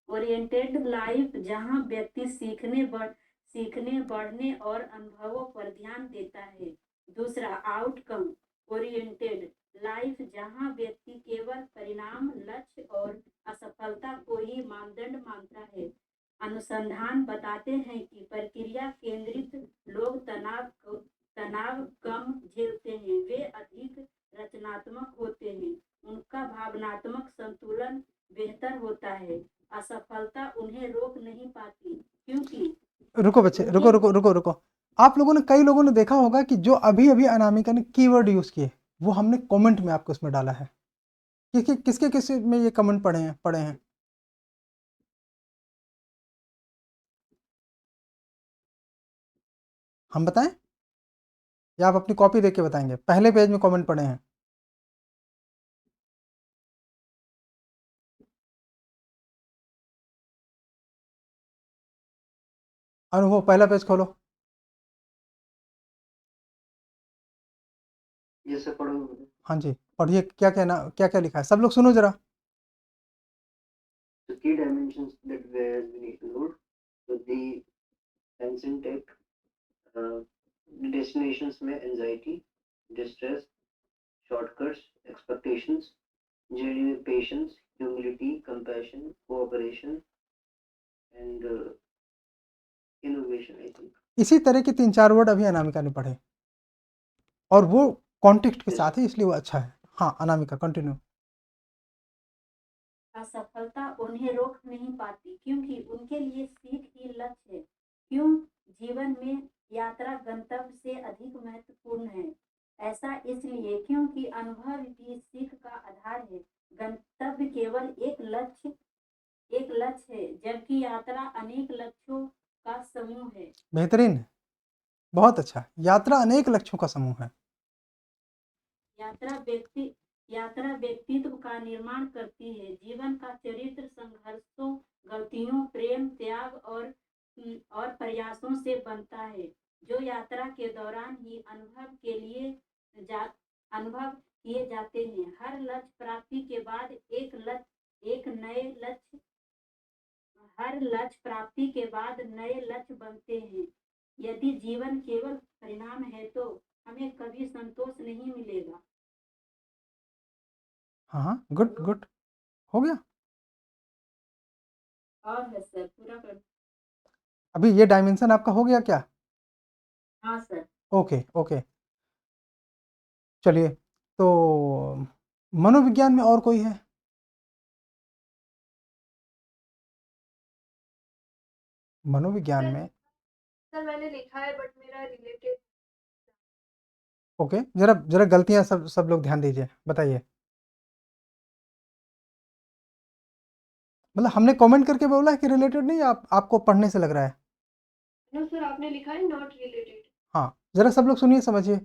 ओरिएंटेड लाइफ, जहाँ व्यक्ति सीखने बढ़ने और अनुभवों पर ध्यान देता है। दूसरा, आउटकम ओरिएंटेड लाइफ, जहाँ व्यक्ति केवल परिणाम, लक्ष्य और असफलता को ही मानदंड मानता है। अनुसंधान बताते हैं कि प्रक्रिया केंद्रित लोग तनाव कम झेलते हैं, वे अधिक रचनात्मक होते हैं, उनका भावनात्मक संतुलन बेहतर होता है, असफलता उन्हें रोक नहीं पाती क्योंकि रुको बच्चे, रुको। आप लोगों ने, कई लोगों ने देखा होगा कि जो अभी अभी अनामिका ने कीवर्ड यूज किए, वो हमने कमेंट में आपको उसमें डाला है। किसके किसके में ये कमेंट पढ़े हैं? हम बताएं या आप अपनी कॉपी देख के बताएंगे? पहले पेज में कमेंट पढ़े हैं। अनुभव, पहला पेज खोलो। ये सब पढ़ो। हाँ जी पढ़िए, क्या क्या लिखा है, सब लोग सुनो जरा। key dimensions that whereas we need to note. So the incentive, destinations में anxiety, distress, shortcuts, expectations, journey में patience, humility, compassion, cooperation, and innovation, I think. इसी तरह के 3-4 वर्ड अभी अनामिका ने पढ़े और वो कॉन्टेक्स्ट के साथ ही, इसलिए वो अच्छा है। हाँ अनामिका कंटिन्यू। असफलता उन्हें रोक नहीं पाती क्योंकि उनके लिए सीख ही लक्ष्य है। क्यों जीवन में यात्रा गंतव्य से अधिक महत्वपूर्ण है? ऐसा इसलिए क्योंकि अनुभव भी सीख का आधार है। गंतव्य केवल एक लक्ष्य है, जबकि यात्रा अनेक लक्ष्यों का समूह है। बेहतरीन है, बहुत अच्छा। यात्रा अनेक लक्ष्यों का समूह है। यात्रा व्यक्तित्व का निर्माण करती है। जीवन का चरित्र संघर्षों, गलतियों, प्रेम, त्याग और प्रयासों से बनता है, जो यात्रा के दौरान ही अनुभव किए जाते हैं। हर लक्ष्य प्राप्ति के बाद नए लक्ष्य बनते हैं। यदि जीवन केवल परिणाम है तो हमें कभी संतोष नहीं मिलेगा। हाँ गुड गुड, हो गया। और है सर, पूरा कर। अभी ये डायमेंशन आपका हो गया क्या? हाँ सर। ओके ओके, चलिए। तो मनोविज्ञान में और कोई है? मनोविज्ञान में सर मैंने लिखा है बट मेरा रिलेटेड। ओके, जरा जरा गलतियां सब लोग ध्यान दीजिए, बताइए। मतलब हमने कमेंट करके बोला है कि रिलेटेड नहीं, आपको पढ़ने से लग रहा है? नो सर, आपने लिखा है नॉट रिलेटेड। हाँ जरा सब लोग सुनिए, समझिए।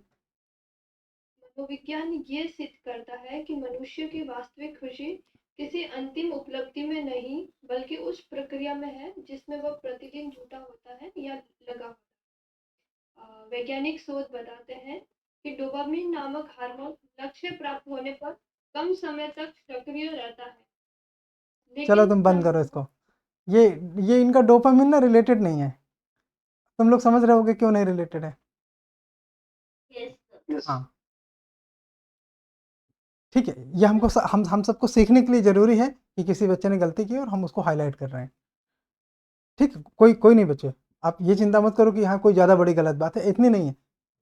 मनोविज्ञान ये सिद्ध करता है कि मनुष्य की वास्तविक खुशी किसी अंतिम उपलब्धि में नहीं बल्कि उस प्रक्रिया में है जिसमें वह प्रतिदिन जुटा होता है या लगा होता है। वैज्ञानिक शोध बताते हैं कि डोपामिन नामक हार्मोन लक्ष्य प्राप्त होने पर कम समय तक सक्रिय रहता है, चलो लेकिन तुम बंद करो इसको। ये इनका डोपामिन ना रिलेटेड नहीं है। तुम लोग समझ रहे होगे क्यों नहीं रिलेटेड है? Yes. हाँ ठीक है, ये हमको हम सबको सीखने के लिए ज़रूरी है कि किसी बच्चे ने गलती की और हम उसको हाईलाइट कर रहे हैं। ठीक है, कोई नहीं बच्चे, आप ये चिंता मत करो कि हाँ कोई ज़्यादा बड़ी गलत बात है, इतनी नहीं है।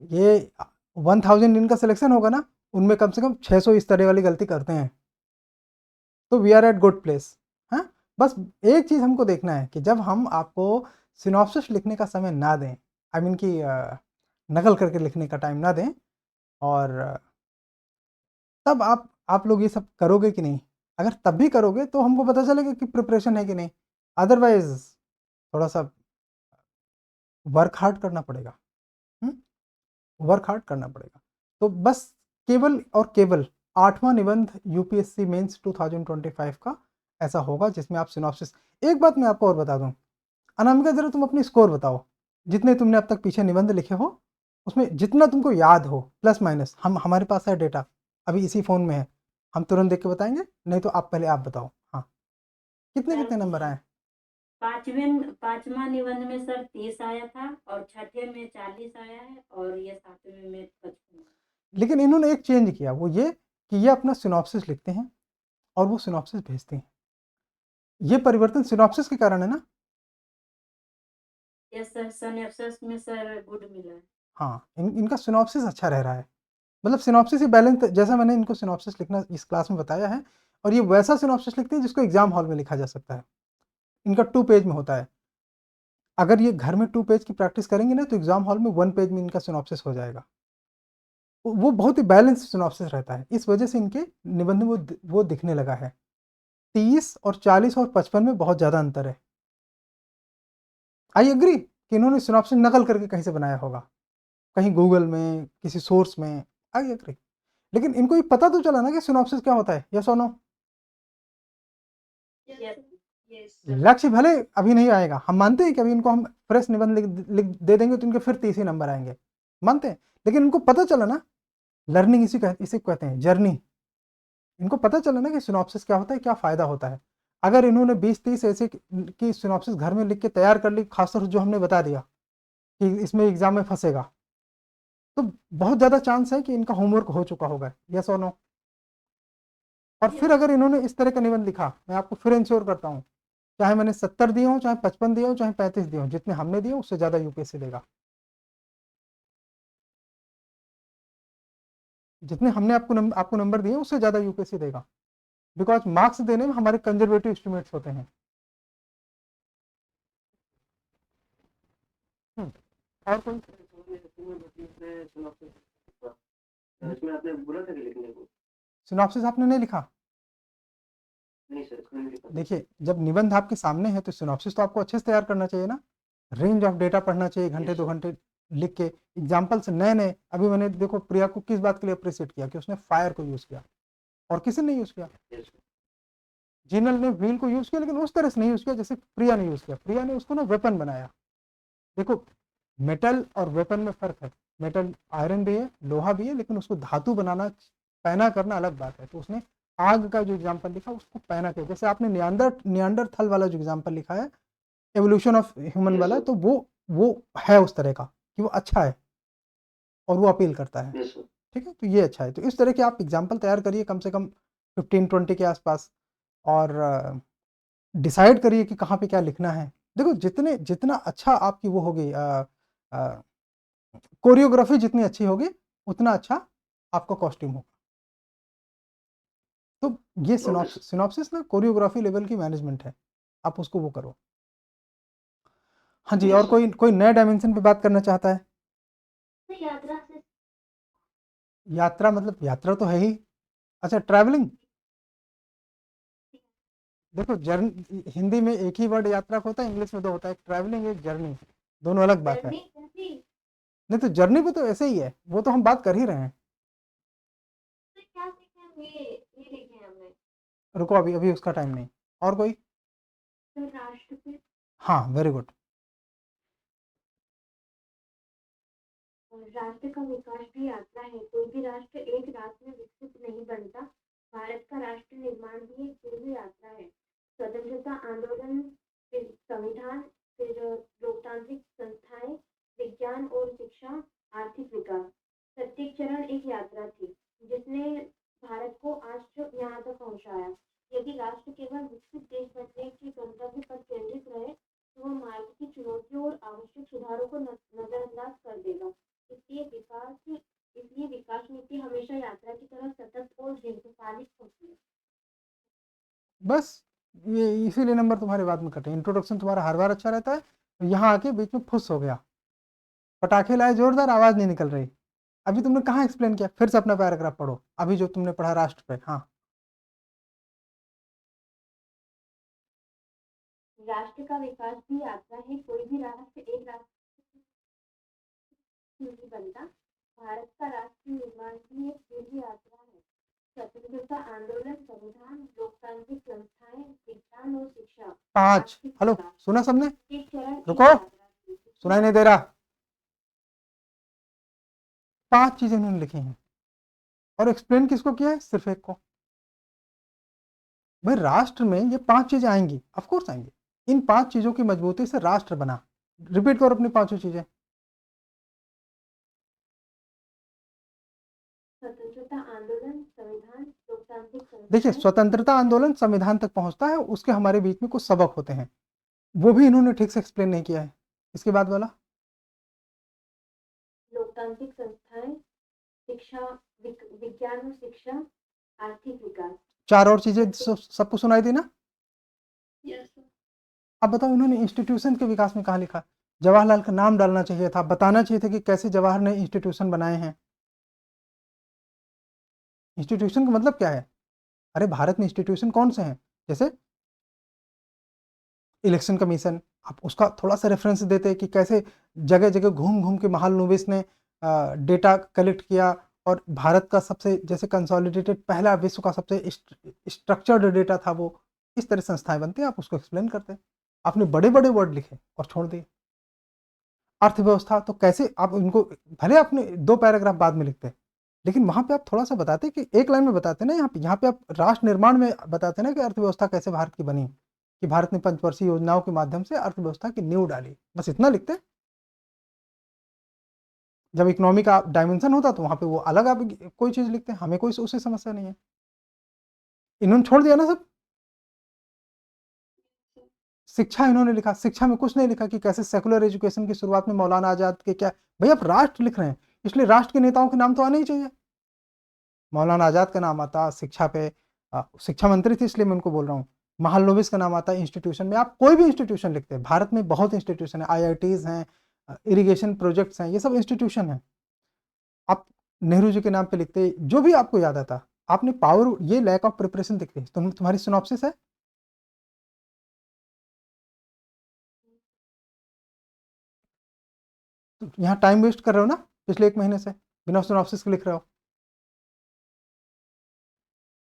ये 1000 इनका सिलेक्शन होगा ना, उनमें कम से कम 600 इस तरह वाली गलती करते हैं। तो we are at good place. हाँ बस एक चीज़ हमको देखना है कि जब हम आपको सिनॉप्सिस लिखने का समय ना दें, आई मीन कि नकल करके लिखने का टाइम ना दें, और तब आप लोग ये सब करोगे कि नहीं। अगर तब भी करोगे तो हमको पता चलेगा कि प्रिपरेशन है कि नहीं। अदरवाइज थोड़ा सा वर्क हार्ड करना पड़ेगा, वर्क हार्ड करना पड़ेगा। तो बस केवल और केवल 8वां निबंध यूपीएससी मेंस 2025 का ऐसा होगा जिसमें आप सिनॉप्सिस। एक बात मैं आपको और बता दूं, अनामिका जरा तुम अपनी स्कोर बताओ, जितने तुमने अब तक पीछे निबंध लिखे हो उसमें जितना तुमको याद हो, प्लस माइनस। हमारे पास है डेटा, अभी इसी फ़ोन में है, हम तुरंत देख के बताएंगे, नहीं तो पहले आप बताओ। हाँ कितने नंबर आए? पांचवा निबंध में सर 30 आया था और छठे में 40 आया है और ये 7वें में 55। लेकिन इन्होंने एक चेंज किया, वो ये कि ये अपना सिनॉप्सिस लिखते हैं और वो सिनॉप्सिस भेजते हैं। ये परिवर्तन सिनॉप्सिस के कारण है ना? यस सर, सिनॉप्सिस में सर गुड मिला है। हाँ इनका सिनॉप्सिस अच्छा रह रहा है। मतलब सिनॉप्सिस ही बैलेंस, जैसा मैंने इनको सिनॉप्सिस लिखना इस क्लास में बताया है, और ये वैसा सिनॉप्सिस लिखते हैं जिसको एग्जाम हॉल में लिखा जा सकता है। इनका 2 पेज में होता है। अगर ये घर में 2 पेज की प्रैक्टिस करेंगे ना तो एग्जाम हॉल में 1 पेज में इनका सिनॉप्सिस हो जाएगा। वो बहुत ही बैलेंस सिनॉप्सिस रहता है, इस वजह से इनके निबंध में वो दिखने लगा है। 30 और 40 और 55 में बहुत ज़्यादा अंतर है। आई एग्री कि इन्होंने सिनॉप्सिस नकल करके कहीं से बनाया होगा, कहीं गूगल में, किसी सोर्स में। आई एग्री, लेकिन इनको ये पता तो चला ना कि सिनॉप्सिस क्या होता है, यस और नो? लक्ष्य भले अभी नहीं आएगा, हम मानते हैं कि अभी इनको हम फ्रेश निबंध लिख दे देंगे तो इनके फिर 30 ही नंबर आएंगे, मानते हैं। लेकिन इनको पता चला ना, लर्निंग इसे कहते हैं, जर्नी। इनको पता चला ना कि सिनॉप्सिस क्या होता है, क्या फ़ायदा होता है। अगर इन्होंने 20-30 ऐसे की सिनॉप्सिस घर में लिख के तैयार कर ली, खासतौर से जो हमने बता दिया कि इसमें एग्जाम में फंसेगा, तो बहुत ज़्यादा चांस है कि इनका होमवर्क हो चुका होगा। यस और नो? और फिर अगर इन्होंने इस तरह का निबंध लिखा, मैं आपको फिर इंश्योर करता हूँ, चाहे मैंने 70 दिए हों, चाहे 55 दिए हों, चाहे 35 दिए हों, जितने हमने दिए उससे ज़्यादा यूपीएससी देगा। जितने हमने आपको नंबर दिए उससे ज़्यादा यूपीएससी देगा, बिकॉज मार्क्स देने में हमारे कंजर्वेटिव एस्टिमेट्स होते हैं। और कोई इसमें आपने बोला था कि लिखने को? सिनॉप्सिस आपने नहीं लिखा? नहीं सर, इसमें नहीं लिखा। देखिए, जब निबंध आपके सामने है तो सिनॉप्सिस तो आपको अच्छे से तैयार करना चाहिए ना। रेंज ऑफ डेटा पढ़ना चाहिए, घंटे 2 घंटे लिख के एग्जाम्पल्स नए नए। अभी मैंने देखो प्रिया को किस बात के लिए अप्रिशिएट किया कि उसने फायर को यूज किया और किसी ने यूज किया। जिनल ने व्हील को यूज किया, लेकिन उस तरह से नहीं यूज किया जैसे प्रिया ने यूज किया। प्रिया ने उसको ना वेपन बनाया। देखो, मेटल और वेपन में फर्क है। मेटल आयरन भी है, लोहा भी है, लेकिन उसको धातु बनाना, पैना करना अलग बात है। तो उसने आग का जो एग्जाम्पल लिखा उसको पैना किया। जैसे आपने नियांडरथल वाला जो एग्जाम्पल लिखा है, एवोल्यूशन ऑफ ह्यूमन वाला, तो वो है उस तरह का कि वो अच्छा है और वो अपील करता है। ठीक है, तो ये अच्छा है। तो इस तरह के आप एग्जाम्पल तैयार करिए, कम से कम 15-20 के आसपास, और डिसाइड करिए कि कहाँ पे क्या लिखना है। देखो, जितना अच्छा आपकी वो होगी, कोरियोग्राफी जितनी अच्छी होगी, उतना अच्छा आपका कॉस्ट्यूम होगा। तो ये सिनॉप्सिस ना कोरियोग्राफी लेवल की मैनेजमेंट है, आप उसको वो करो। हाँ जी, और कोई नए डायमेंशन पे बात करना चाहता है? तो यात्रा से यात्रा मतलब यात्रा तो है ही। अच्छा, ट्रैवलिंग। देखो, जर्नी हिंदी में एक ही वर्ड यात्रा को होता है, इंग्लिश में 2 होता है। ट्रैवलिंग, एक जर्नी, दोनों अलग बात है। नहीं तो जर्नी भी तो ऐसे ही है, वो तो हम बात कर ही रहे हैं। तो क्या सीखे हम, ये लिखे हमने। रुको, अभी अभी उसका टाइम नहीं। और कोई? तो राष्ट्र पे हाँ, वेरी गुड। राष्ट्र का विकास भी यात्रा है। कोई भी राष्ट्र एक रात में विकसित नहीं बनता। भारत का राष्ट्र निर्माण भी एक दीर्घ यात्रा है। स्वतंत्रता आंदोलन, फिर संविधान, फिर लोकतांत्रिक संस्थाएं, विज्ञान और शिक्षा, आर्थिक विकास। प्रत्येक चरण एक यात्रा थी जिसने भारत को आज जो यहाँ तक पहुँचाया। यदि राष्ट्र केवल विकसित देश बनने के गंतव्य पर केंद्रित रहे तो वह मार्ग की चुनौतियों और आवश्यक सुधारों को नजरअंदाज कर देगा। इसलिए विकास नीति हमेशा यात्रा की तरह सतत और दीर्घकालिक होती है। बस ये इसीलिए नंबर तुम्हारे बाद में कटे। इंट्रोडक्शन तुम्हारा हर बार अच्छा रहता है, तो यहाँ आके बीच में फुस हो गया, पटाखे लाए जोरदार, आवाज नहीं निकल रही। अभी तुमने कहाँ एक्सप्लेन किया? फिर से अपना पैराग्राफ पढ़ो, अभी जो तुमने पढ़ा राष्ट्र पे। हाँ, राष्ट्र का विकास भी यात्रा है। कोई भी राष्ट्र एक राष्ट्र नहीं बनता। भारत का राष्ट्र निर्माण भी एक दीर्घ यात्रा है। स्वतंत्रता आंदोलन, संविधान, लोकतांत्रिक संस्थाएं, विज्ञान और शिक्षा, 5। आर्थिक हेलो, विकास। सुना सबने? एक चरण एक रुको, यात्रा थी। सुनाई नहीं दे रहा। 5 चीजें इन्होंने लिखी हैं, और एक्सप्लेन किसको किया है? सिर्फ एक को। भाई, राष्ट्र में ये 5 चीजें आएंगी, ऑफ कोर्स आएंगी। इन 5 चीजों की मजबूती से राष्ट्र बना। रिपीट करो अपनी 5 चीजें। स्वतंत्रता आंदोलन, संविधान, लोकतांत्रिक देखिए, संस्थाएं, स्वतंत्रता आंदोलन संविधान तक पहुंचता है, उसके हमारे बीच में कुछ सबक होते हैं, वो भी इन्होंने ठीक से एक्सप्लेन नहीं किया है। इसके बाद वाला, लोकतांत्रिक संस्थाएं, शिक्षा, विज्ञान और शिक्षा, आर्थिक विकास। 4 और चीजें सबको सुनाई दी ना? Yes sir. अब बताओ, इन्होंने इंस्टीट्यूशन के विकास में कहाँ लिखा? जवाहरलाल का नाम डालना चाहिए था, बताना चाहिए था कि कैसे जवाहर ने इंस्टीट्यूशन बनाए हैं। इंस्टीट्यूशन का मतलब क्या है? अरे, भारत में इंस्टीट्यूशन कौन से हैं? जैसे इलेक्शन कमीशन, आप उसका थोड़ा सा रेफरेंस देते कि कैसे जगह जगह घूम घूम के महालनोबिस ने डेटा कलेक्ट किया, और भारत का सबसे जैसे कंसोलिडेटेड पहला विश्व का सबसे स्ट्रक्चर्ड डेटा था वो। इस तरह संस्थाएं बनती हैं, आप उसको एक्सप्लेन करते हैं। आपने बड़े बड़े वर्ड लिखे और छोड़ दिए। अर्थव्यवस्था तो कैसे आप इनको, भले आपने 2 पैराग्राफ बाद में लिखते, लेकिन वहाँ पे आप थोड़ा-सा बताते कि एक लाइन में बताते ना यहाँ पे आप राष्ट्र निर्माण में बताते ना कि अर्थव्यवस्था कैसे भारत की बनी, कि भारत ने पंचवर्षीय योजनाओं के माध्यम से अर्थव्यवस्था की नींव डाली। बस इतना लिखते। जब इकोनॉमी का डायमेंशन होता तो वहाँ पे वो अलग आप कोई चीज़ लिखते हैं, हमें कोई उससे समस्या नहीं है। इन्होंने छोड़ दिया ना सब। शिक्षा इन्होंने लिखा, शिक्षा में कुछ नहीं लिखा कि कैसे सेकुलर एजुकेशन की शुरुआत में मौलाना आज़ाद के क्या, भई आप राष्ट्र लिख रहे हैं, इसलिए राष्ट्र के नेताओं के नाम तो आने ही चाहिए। मौलाना आज़ाद का नाम आता शिक्षा पे, शिक्षा मंत्री थे इसलिए मैं उनको बोल रहा हूँ। महालनोबिस का नाम आता है इंस्टीट्यूशन में, आप कोई भी इंस्टीट्यूशन लिखते हैं, भारत में बहुत इंस्टीट्यूशन है, आईआईटीज़ हैं, इरिगेशन प्रोजेक्ट्स हैं, ये सब इंस्टीट्यूशन हैं। आप नेहरू जी के नाम पे लिखते, जो भी आपको याद आता। आपने पावर, ये लैक ऑफ प्रिपरेशन दिखती है। तुम्हारी सिनॉप्सिस है? तो यहाँ टाइम वेस्ट कर रहे हो ना पिछले 1 महीने से, बिना सिनॉप्सिस के लिख रहे हो।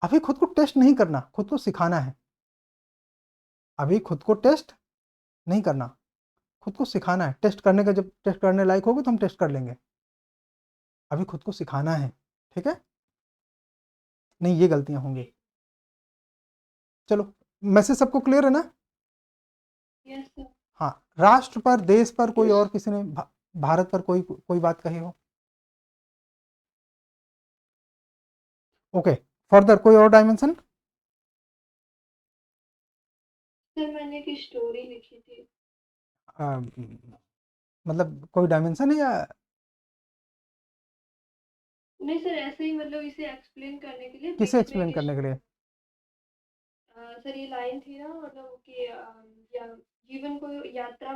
अभी खुद को टेस्ट नहीं करना, खुद को सिखाना है। अभी खुद को टेस्ट नहीं करना, खुद को सिखाना है। टेस्ट करने का, जब टेस्ट करने लायक होगे तो हम टेस्ट कर लेंगे। अभी खुद को सिखाना है, ठीक है? नहीं, ये गलतियां होंगी। चलो, मैसेज सबको क्लियर है ना? Yes sir. हाँ, राष्ट्र पर, देश पर कोई और किसी ने भारत पर कोई बात कही हो? ओके, फर्दर कोई और डायमेंशन? सर मैंने एक स्टोरी लिखी थी। मतलब कोई डायमेंशन है या? नहीं सर, ऐसे ही मतलब इसे एक्सप्लेन करने के लिए। किसे एक्सप्लेन करने के लिए? सर ये लाइन थी ना, मतलब कि जीवन को यात्रा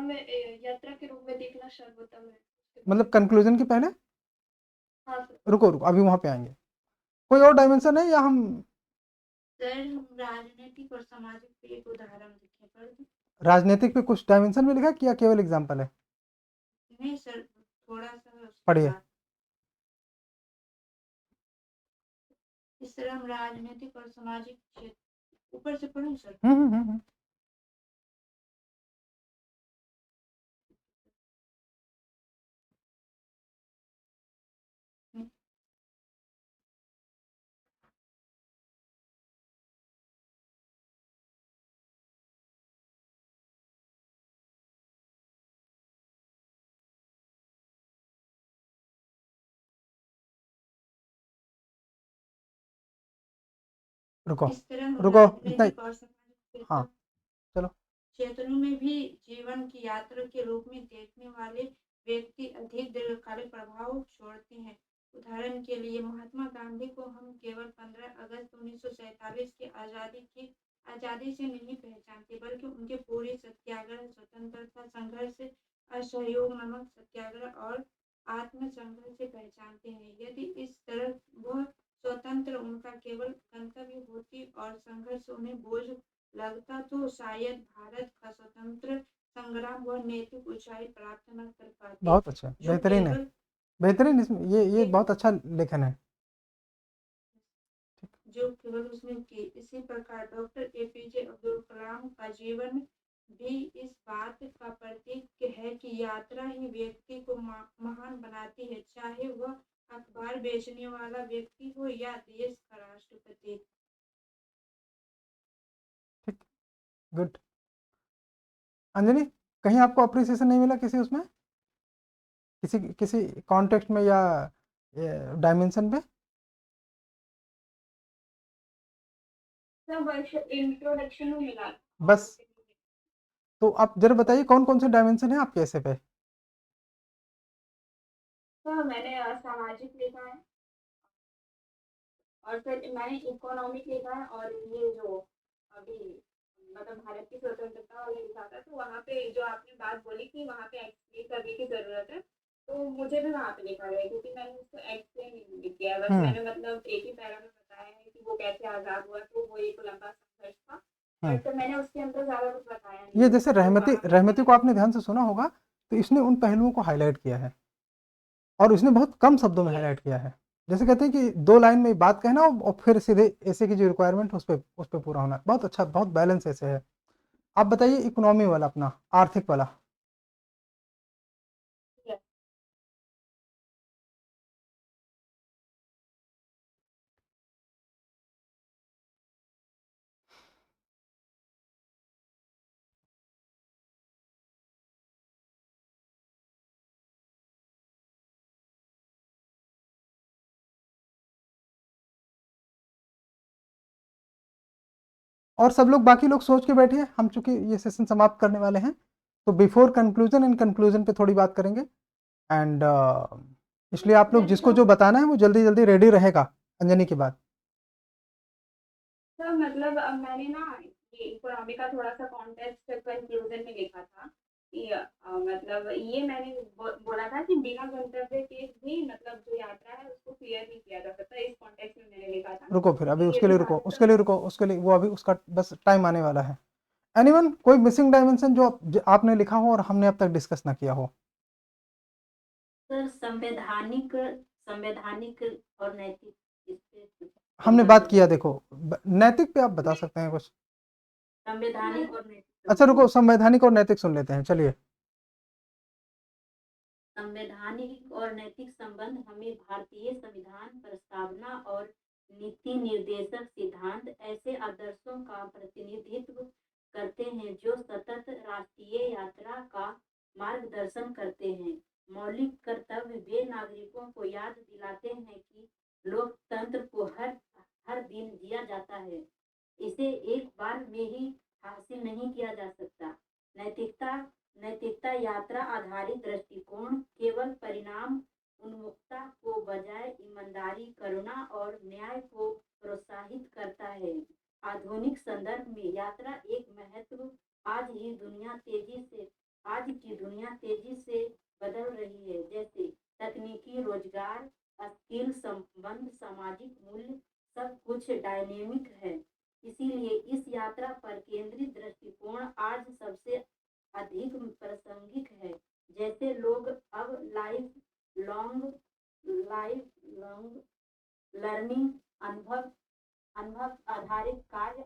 के रूप में देखना सर्वोत्तम है। मतलब कंक्लूजन के पहले? हाँ सर। रुको अभी वहां पे आएंगे। कोई और डायमेंशन है या हम? सर हम राजनीतिक और सामाजिक पे एक उदाहरण लिखे पर। राजनीतिक पे कुछ डायमेंशन में लिखा कि या केवल एग्जाम्पल है? नहीं सर, थोड़ा सा पढ़िए। इस तरह हम राजनीतिक और सामाजिक क्षेत्र, ऊपर से पढ़ूं सर? हम्म। रुको इस तरह हम रुको, इतना राजनीतिक और सामाजिक हाँ, चलो। क्षेत्रों में भी जीवन की यात्रा के रूप में देखने वाले व्यक्ति अधिक दीर्घकालिक प्रभाव छोड़ते हैं। उदाहरण के लिए महात्मा गांधी को हम केवल 15 अगस्त 1947 की आज़ादी से नहीं पहचानते, बल्कि उनके पूरे सत्याग्रह, स्वतंत्रता संघर्ष, असहयोग नामक सत्याग्रह और आत्मसंघर्ष से पहचानते हैं। यदि इस तरह वह स्वतंत्र उनका केवल गंतव्य होती और संघर्ष उन्हें बोझ लगता, तो शायद भारत का स्वतंत्र संग्राम व नैतिक ऊंचाई प्राप्त न कर पाते। बहुत अच्छा, बेहतरीन है, बेहतरीन। इसमें ये बहुत अच्छा लेखन है। जो केवल उसने की। इसी प्रकार डॉक्टर एपीजे अब्दुल कलाम का जीवन भी इस बात का प्रतीक है कि यात्रा ही व्यक्ति को महान बनाती है, चाहे वह अखबार बेचने वाला व्यक्ति हो या देश का राष्ट्रपति। ठीक, गुड। अंजलि, कहीं आपको अप्रिसिएशन नहीं मिला किसी उसमें, किसी कॉन्टेक्स्ट में या डायमेंशन पे? इंट्रोडक्शन में मिला। बस, तो आप जरा बताइए कौन कौन से डायमेंशन है आपके ऐसे पे? तो मैंने सामाजिक लिखा है, और फिर मैंने इकोनॉमिक लिखा है, और ये जो अभी मतलब भारत की स्वतंत्रता वाला लिखा था, तो वहाँ पे जो आपने बात बोली कि वहाँ पे एक्सप्लेन करने की जरूरत है, तो मुझे भी वहाँ पे लिखा गया, क्योंकि मैंने उसको एक्सप्लेन नहीं किया। बस मैंने मतलब एक ही पैरा में बताया है कि वो कैसे आजाद हुआ, तो वो एक लंबा संघर्ष था, बट मैंने उसके अंदर ज्यादा कुछ बताया नहीं। ये जैसे रहमती को आपने ध्यान से सुना होगा, तो इसने उन पहलुओं को हाईलाइट किया है और उसने बहुत कम शब्दों में हाईलाइट किया है। जैसे कहते हैं कि 2 लाइन में बात कहना और फिर सीधे ऐसे की जो रिक्वायरमेंट उस पर पूरा होना। बहुत अच्छा, बहुत बैलेंस ऐसे है। आप बताइए इकोनॉमी वाला, अपना आर्थिक वाला। और सब लोग बाकी लोग सोच के बैठिए, हम चूंकि ये सेशन समाप्त करने वाले हैं, तो बिफोर कंक्लूजन एंड कंक्लूजन पे थोड़ी बात करेंगे। एंड इसलिए आप लोग जिसको जो बताना है वो जल्दी जल्दी रेडी रहेगा अंजनी के बाद। सर मतलब मैंने ना ये इकोनॉमी का थोड़ा सा कॉन्टेक्स्ट कंक्लूजन में लिखा था कि मतलब ये मैंने बोला था कि बिना गंतव्य के भी मतलब जो यात्रा है उसको क्लियर नहीं किया जा सकता, इस कॉन्टेक्स्ट में मैंने लिखा था। रुको फिर, अभी ये उसके भी लिए रुको, भारत उसके लिए रुको, उसके लिए वो अभी उसका बस टाइम आने वाला है। एनीवन, कोई मिसिंग डायमेंशन जो आपने लिखा हो और हमने अब तक डिस्कस ना किया हो? सर संवैधानिक संवैधानिक और नैतिक, इस पे कुछ हमने डिस्कस बात करना किया, है। देखो नैतिक पे आप बता सकते हैं कुछ? संवैधानिक और नैतिक अच्छा रुको, संवैधानिक और नैतिक सुन लेते हैं, चलिए। संवैधानिक और नैतिक संबंध हमें भारतीय संविधान प्रस्तावना और नीति निर्देशक सिद्धांत ऐसे आदर्शों का प्रतिनिधित्व करते हैं जो सतत राष्ट्रीय यात्रा का मार्गदर्शन करते हैं। मौलिक कर्तव्य वे नागरिकों को याद दिलाते हैं कि लोकतंत्र को हर दिन जिया जाता है, इसे एक बार में ही हासिल नहीं किया जा सकता। नैतिकता नैतिकता यात्रा आधारित दृष्टिकोण केवल परिणाम उन्मुखता को बजाय ईमानदारी, करुणा और न्याय को प्रोत्साहित करता है। आधुनिक संदर्भ में यात्रा एक महत्व आज की दुनिया तेजी से बदल रही है, जैसे तकनीकी, रोजगार, स्किल, संबंध, सामाजिक मूल्य, सब कुछ डायनेमिक है। इसीलिए इस यात्रा पर केंद्रित दृष्टिकोण आज सबसे अधिक प्रासंगिक है। जैसे लोग अब लाइफ लॉन्ग लर्निंग, अनुभव आधारित कार्य,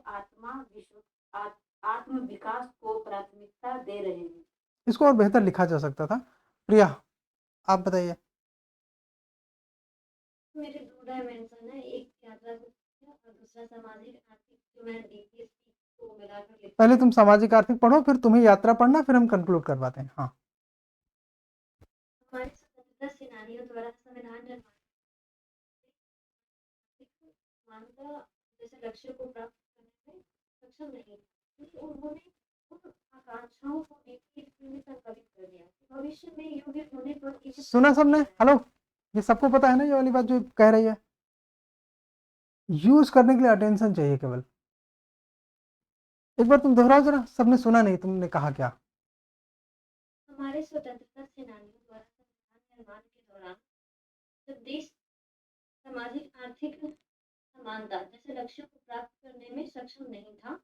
आत्म विकास को प्राथमिकता दे रहे हैं। इसको और बेहतर लिखा जा सकता था। प्रिया, आप बताइए। मेरे 2 डायमेंशन है, एक यात्रा को और दूसरा सामाजिक आर्थिक, जो मैंने डीपीएसपी को मिलाकर लिखा। पहले तुम सामाजिक आर्थिक पढ़ो, फिर तुम्हें यात्रा पढ़ना, फिर हम कंक्लूड करवाते हैं। हाँ, हमारे स्वतंत्रता सेनानियों द्वारा संविधान निर्माण मानवता जैसे लक्ष्य को प्राप्त करने में सक्षम नहीं, क्योंकि उन्होंने उन आकांक्षाओं को एक में संकलित कर दिया कि भविष्य में योग्य होने पर इसे सुना सबने? हेलो, ये सबको पता है ना ये वाली बात जो कह रही है? यूज करने के लिए अटेंशन चाहिए केवल। एक बार तुम दोहराओ जरा, सबने सुना नहीं तुमने कहा क्या। हमारे स्वतंत्रता सेनानियों द्वारा संविधान निर्माण के दौरान जब देश सामाजिक आर्थिक समानता जैसे लक्ष्यों को प्राप्त करने में सक्षम नहीं था,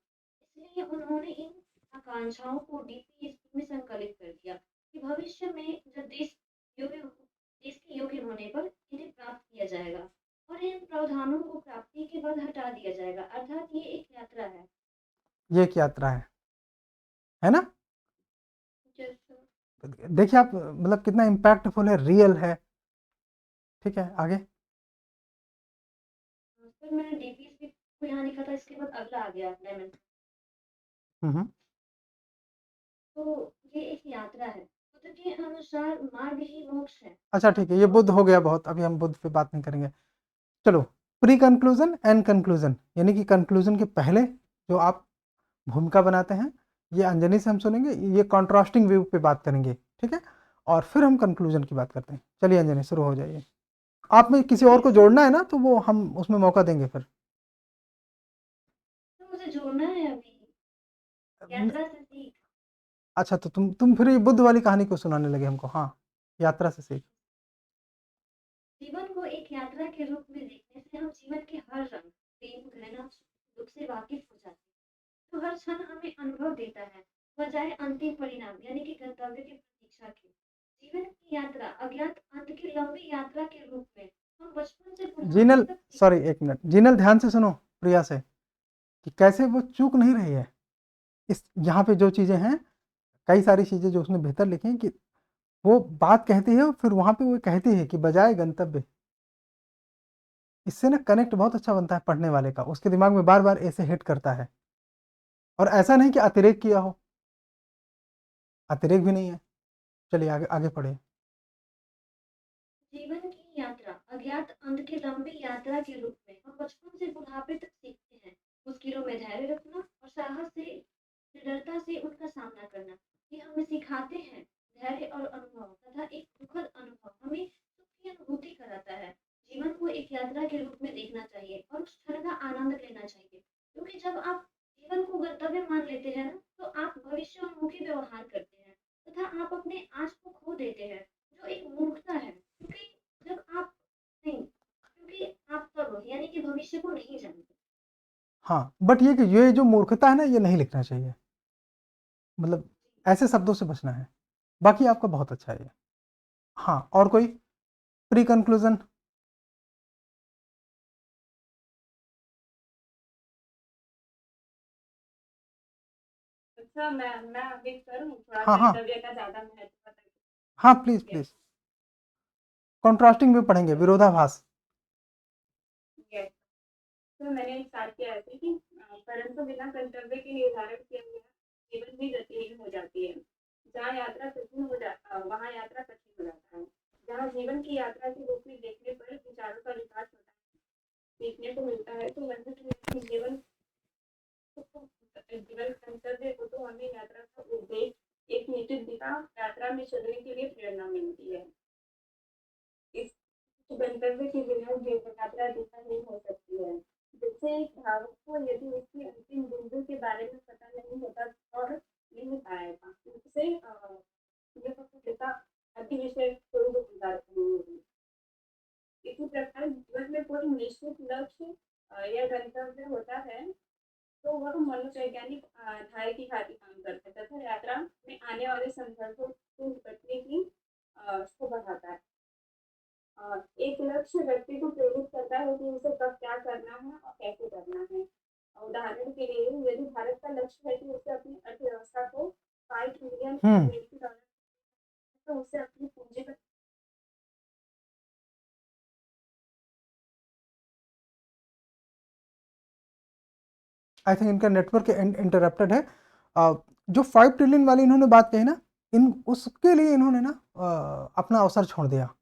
इसलिए उन्होंने इन आकांक्षाओं को डीपीएसपी में संकलित कर दिया कि भविष्य में जब देश के योग्य होने पर इन्हें प्राप्त किया जाएगा और इन प्रावधानों को प्राप्ति के बाद हटा दिया जाएगा। अर्थात ये एक यात्रा है। ये एक यात्रा है ना? जैसे देखिए आप, मतलब कितना इम्पैक्टफुल है, रियल है। ठीक है, आगे। फिर मैंने डीपीएसपी को यहाँ लिखा था, इसके बाद अगला आ गया डायमेंशन। हम्म। तो ये एक यात्रा है, बुद्ध के अनुसार मार्ग ही मोक्ष है। अच्छा ठीक है, ये बुद्ध हो गया बहुत, अभी हम बुद्ध पे बात नहीं करेंगे। चलो, प्री कंक्लूजन एंड कंक्लूजन, यानी कि कंक्लूजन के पहले जो आप भूमिका बनाते हैं, ये अंजनी से हम सुनेंगे, ये कॉन्ट्रास्टिंग व्यू पे बात करेंगे, ठीक है? और फिर हम कंक्लूजन की बात करते हैं। चलिए अंजनी, शुरू हो जाइए। आप में किसी और को जोड़ना है ना, तो वो हम उसमें मौका देंगे फिर। तो मुझे जोड़ना है अभी यात्रा से सीख। अच्छा, तो तुम फिर ये बुद्ध वाली कहानी को सुनाने लगे हमको। हाँ, यात्रा से सीख। जीवन को एक यात्रा के रूप में देखने से हम जीवन के हर रंग, प्रेम, घृणा, दुख से वाकिफ हो जाते हैं। तो हर क्षण हमें अनुभव देता है, बजाय अंतिम परिणाम यानी कि गंतव्य की प्रतीक्षा के। जीवन की यात्रा अज्ञात अंत की लंबी यात्रा के रूप में हम बचपन से बुढ़ापे जीनल, तक सॉरी एक मिनट, जीनल ध्यान से सुनो प्रिया से, कि कैसे वो चूक नहीं रही है। इस यहाँ पे जो चीज़ें हैं, कई सारी चीज़ें जो उसने बेहतर लिखी हैं, कि वो बात कहती है और फिर वहाँ पे वो कहती है कि बजाय गंतव्य। इससे ना कनेक्ट बहुत अच्छा बनता है पढ़ने वाले का, उसके दिमाग में बार बार ऐसे हिट करता है। और ऐसा नहीं कि अतिरेक किया हो, अतिरेक भी नहीं है। चलिए आगे आगे पढ़िए। जीवन की यात्रा अज्ञात अंत की लंबी यात्रा के रूप में हम बचपन से बुढ़ापे तक सीखते हैं। मुश्किलों में धैर्य रखना और साहस से दृढ़ता से उनका सामना करना। ये हमें सिखाते हैं धैर्य और अनुभव तथा एक दुखद अनुभव हमें सुख की अनुभूति कराता है। जीवन को एक यात्रा के रूप में देखना चाहिए और उस क्षण का आनंद लेना चाहिए, क्योंकि जब आप जीवन को गंतव्य मान लेते हैं ना, तो आप भविष्योन्मुखी व्यवहार करते हैं तथा आप अपने आज को खो देते हैं, जो एक मूर्खता है। क्योंकि जब आप नहीं क्योंकि आप तब यानी कि भविष्य को नहीं जानते। हाँ, बट ये कि ये जो मूर्खता है ना, ये नहीं लिखना चाहिए, मतलब ऐसे शब्दों से बचना है। बाकी आपका बहुत अच्छा है ये। हाँ, और कोई प्री कंक्लूजन? अच्छा, मैं अभी करूँ थोड़ा हाँ हाँ कर्तव्य का ज़्यादा महत्व बताइए। हाँ, प्लीज प्लीज। कॉन्ट्रास्टिंग भी पढ़ेंगे, विरोधाभास। यस, तो मैंने स्टार्ट किया ऐसे कि परंतु बिना कर्तव्य के निर्धारण किए हुए जीवन भी गतिहीन हो जाती है। जहाँ यात्रा कठिन हो जाता वहाँ यात्रा कठिन हो जाता है। जहाँ जीवन की यात्रा के रूप में देखने पर विचारों का विकास होता है, सीखने को मिलता है, तो वह जीवन जीवन गंतव्य को तो हमें यात्रा का उद्देश्य एक निश्चित दिशा यात्रा में चलने के लिए प्रेरणा मिलती है। इस गंतव्य के बिना जीवन यात्रा दिशा नहीं हो सकती है। जैसे एक धावक को यदि उसके अंतिम बिंदु के बारे में पता नहीं होता और नहीं पाएगा, उसे यह दिशा अति विषय कोई भी गुजारत नहीं होगी। इसी प्रकार जीवन में कोई निश्चित लक्ष्य या गंतव्य होता है तो वह मनोवैज्ञानिक ढाई की भांति काम करता है तथा यात्रा में आने वाले संदर्भों से निपटने की को बढ़ाता है। एक लक्ष्य व्यक्ति को प्रेरित करता है कि उसे कब क्या करना है और कैसे करना है। उदाहरण के लिए यदि भारत का लक्ष्य है कि उसे अपनी अर्थव्यवस्था को 5 ट्रिलियन अमेरिकी डॉलर, तो उसे अपनी पूंजी पर आई थिंक इनका नेटवर्क इंटरप्टेड है। जो 5 ट्रिलियन वाली इन्होंने बात कही ना, इन उसके लिए इन्होंने ना अपना अवसर छोड़ दिया,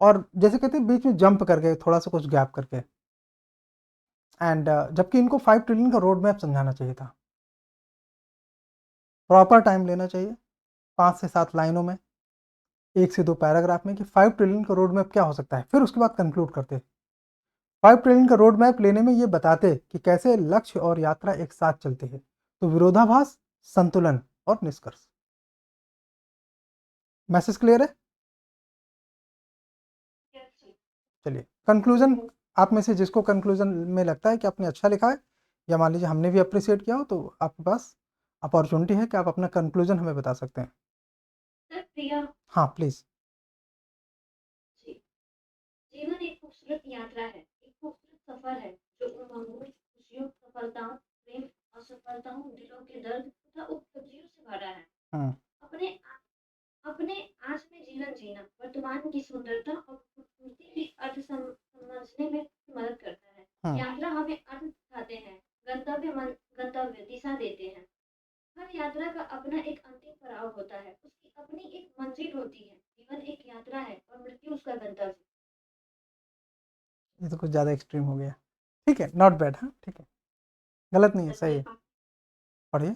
और जैसे कहते हैं बीच में जंप कर गए, थोड़ा सा कुछ गैप करके। एंड जबकि इनको 5 ट्रिलियन का रोड मैप समझाना चाहिए था। प्रॉपर टाइम लेना चाहिए, 5 से 7 लाइनों में, 1 से 2 पैराग्राफ में, कि 5 ट्रिलियन का रोड मैप क्या हो सकता है, फिर उसके बाद कंक्लूड करते। 5 ट्रिलियन का रोड मैप लेने में ये बताते कि कैसे लक्ष्य और यात्रा एक साथ चलते हैं। तो विरोधाभास, संतुलन और निष्कर्ष। मैसेज क्लियर है? चलिए, कंक्लूजन आप में से जिसको कंक्लूजन में लगता है कि आपने अच्छा लिखा है, या मान लीजिए हमने भी अप्रिशिएट किया हो, तो आपके पास अपॉर्चुनिटी है कि आप अपना कंक्लूजन हमें बता सकते हैं। सर प्रिया हाँ प्लीज। जी, जीवन एक खूबसूरत यात्रा है, एक खूबसूरत सफर है, जो उमंगों, खुशियों, सफलताओं, प्रेम, असफलताओं, दिलों के दर्द तथा उपलब्धियों से भरा है। अपने अपने आज में जीवन जीना वर्तमान की सुंदरता और खूबसूरती की अर्थ समझने में मदद करता है। यात्रा हमें अर्थ सिखाते हैं, गंतव्य दिशा देते हैं। हर यात्रा का अपना एक अंतिम पड़ाव होता है, उसकी अपनी एक मंजिल होती है। जीवन एक यात्रा है और मृत्यु उसका गंतव्य। ये तो कुछ ज़्यादा एक्सट्रीम हो गया। ठीक है, नॉट बैड। हाँ ठीक है, गलत नहीं है, सही है। पढ़िए।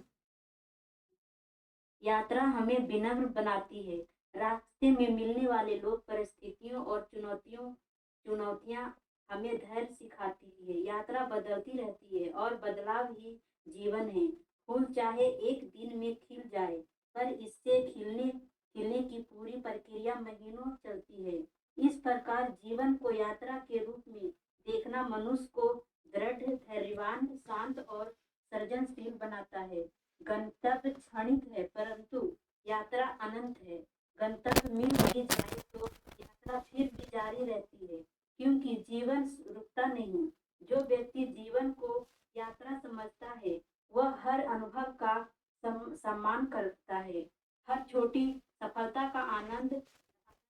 यात्रा हमें विनम्र बनाती है। रास्ते में मिलने वाले लोग, परिस्थितियों और चुनौतियां हमें धैर्य सिखाती है। यात्रा बदलती रहती है और बदलाव ही जीवन है। फूल चाहे एक दिन में खिल जाए, पर इससे खिलने की पूरी प्रक्रिया महीनों चलती है। इस प्रकार जीवन को यात्रा के रूप में देखना मनुष्य को दृढ़, धैर्यवान, शांत और सृजनशील बनाता है। गंतव्य क्षणिक है, परंतु यात्रा अनंत है। गंतव्य मिल भी जाए तो यात्रा फिर भी जारी रहती है, क्योंकि जीवन रुकता नहीं। जो व्यक्ति जीवन को यात्रा समझता है, वह हर अनुभव का सम्मान करता है, हर छोटी सफलता का आनंद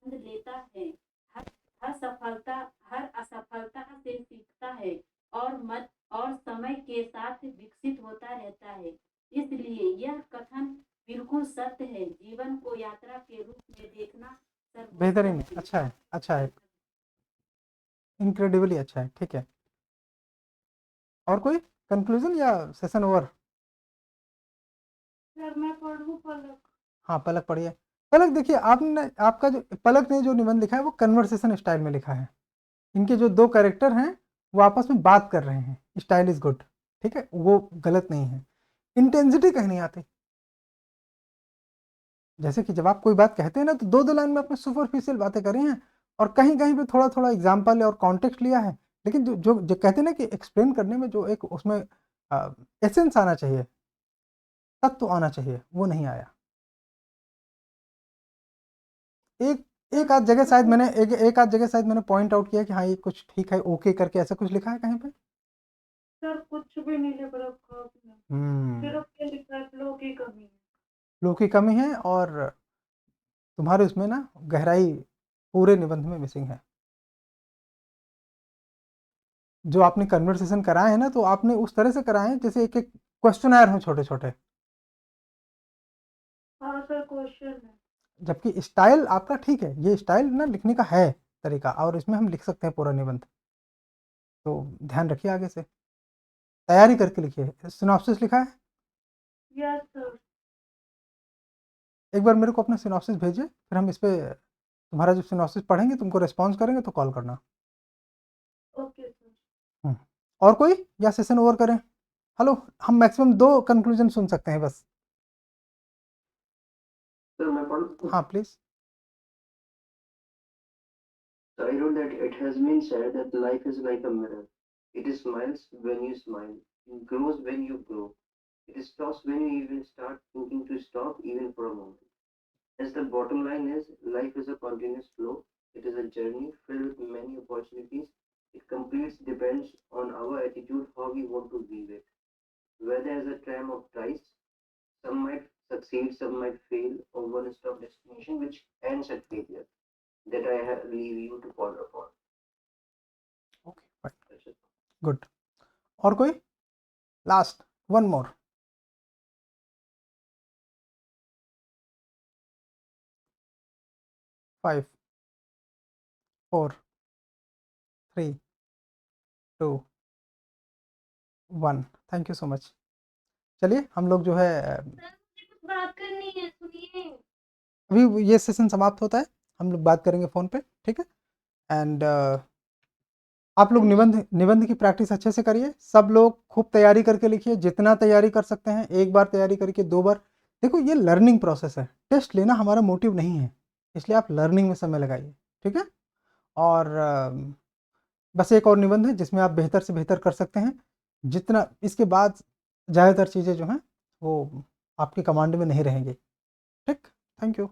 लेता है, हर असफलता से सीखता है और समय के साथ विकसित होता रहता है। इसलिए यह कथन बिल्कुल सत्य है। जीवन को यात्रा के रूप में देखना बेहतरीन है, अच्छा है, अच्छा है, इनक्रेडिबली अच्छा है। ठीक है, और कोई? कंक्लूजन या सेशन ओवर? सर मैं पढ़ूं पलक? हाँ पलक पढ़िए। पलक देखिए, आपने आपका जो पलक ने जो निबंध लिखा है वो कन्वर्सेशन स्टाइल में लिखा है। इनके जो दो कैरेक्टर हैं वो आपस में बात कर रहे हैं, स्टाइल इज गुड, ठीक है, वो गलत नहीं है। इंटेंसिटी कहीं नहीं आती। जैसे कि जब आप कोई बात कहते हैं ना तो दो दो लाइन में अपने सुपरफिशियल बातें करी हैं और कहीं कहीं पे थोड़ा थोड़ा एग्जाम्पल और कॉन्टेक्स्ट लिया है, लेकिन जो कहते हैं ना कि एक्सप्लेन करने में जो एक उसमें एसेंस आना चाहिए, तत्व आना चाहिए, वो नहीं आया। एक एक आध जगह शायद मैंने एक आध जगह शायद मैंने पॉइंट आउट किया कि हाँ ये कुछ ठीक है, ओके करके ऐसा कुछ लिखा है कहीं पे? सर कुछ भी नहीं लिख रखा आपने, सिर्फ ये लिखा है फ्लो की कमी है। फ्लो की कमी है और तुम्हारे उसमें ना गहराई पूरे निबंध में मिसिंग है। जो आपने कन्वर्सेशन कराए हैं ना तो आपने उस तरह से कराए हैं जैसे एक एक क्वेश्चनर हो छोटे छोटे, हाँ सर क्वेश्चन है। जबकि स्टाइल आपका ठीक है, ये स्टाइल ना लिखने का है तरीका, और इसमें हम लिख सकते हैं पूरा निबंध। तो ध्यान रखिए आगे से, तैयारी करके लिखिए। सिनॉप्सिस लिखा है? Yes sir. एक बार मेरे को अपना सिनॉप्सिस भेजिए, फिर हम इस पे तुम्हारा जो सिनॉप्सिस पढ़ेंगे तुमको रिस्पॉन्स करेंगे तो कॉल करना। Okay sir. और कोई, या सेशन ओवर करें? हेलो, हम मैक्सिमम 2 कंक्लूजन सुन सकते हैं बस। सर मैं पढ़ूं? हाँ please. So I wrote that it has been said that life is like a mirror. It smiles when you smile. It grows when you grow. It stops when you even start thinking to stop even for a moment. As the bottom line is, life is a continuous flow. It is a journey filled with many opportunities. It completes depends on our attitude, how we want to view it. Whether as a tram of dice, some might succeed, some might fail, or one stop destination which ends at failure. That I leave you to ponder upon. Okay fine, That's it. Good. और कोई? Last one more. 5 4 3 2 1। Thank you so much. चलिए हम लोग जो है sir मुझे कुछ बात करनी है, सुनिए। अभी ये सेशन समाप्त होता है, हम लोग बात करेंगे फ़ोन पे, ठीक है? एंड आप लोग निबंध की प्रैक्टिस अच्छे से करिए। सब लोग खूब तैयारी करके लिखिए, जितना तैयारी कर सकते हैं। एक बार तैयारी करके 2 बार। देखो ये लर्निंग प्रोसेस है, टेस्ट लेना हमारा मोटिव नहीं है, इसलिए आप लर्निंग में समय लगाइए, ठीक है? और बस एक और निबंध है जिसमें आप बेहतर से बेहतर कर सकते हैं। जितना इसके बाद ज़्यादातर चीज़ें जो हैं वो आपकी कमांड में नहीं रहेंगी, ठीक? Thank you.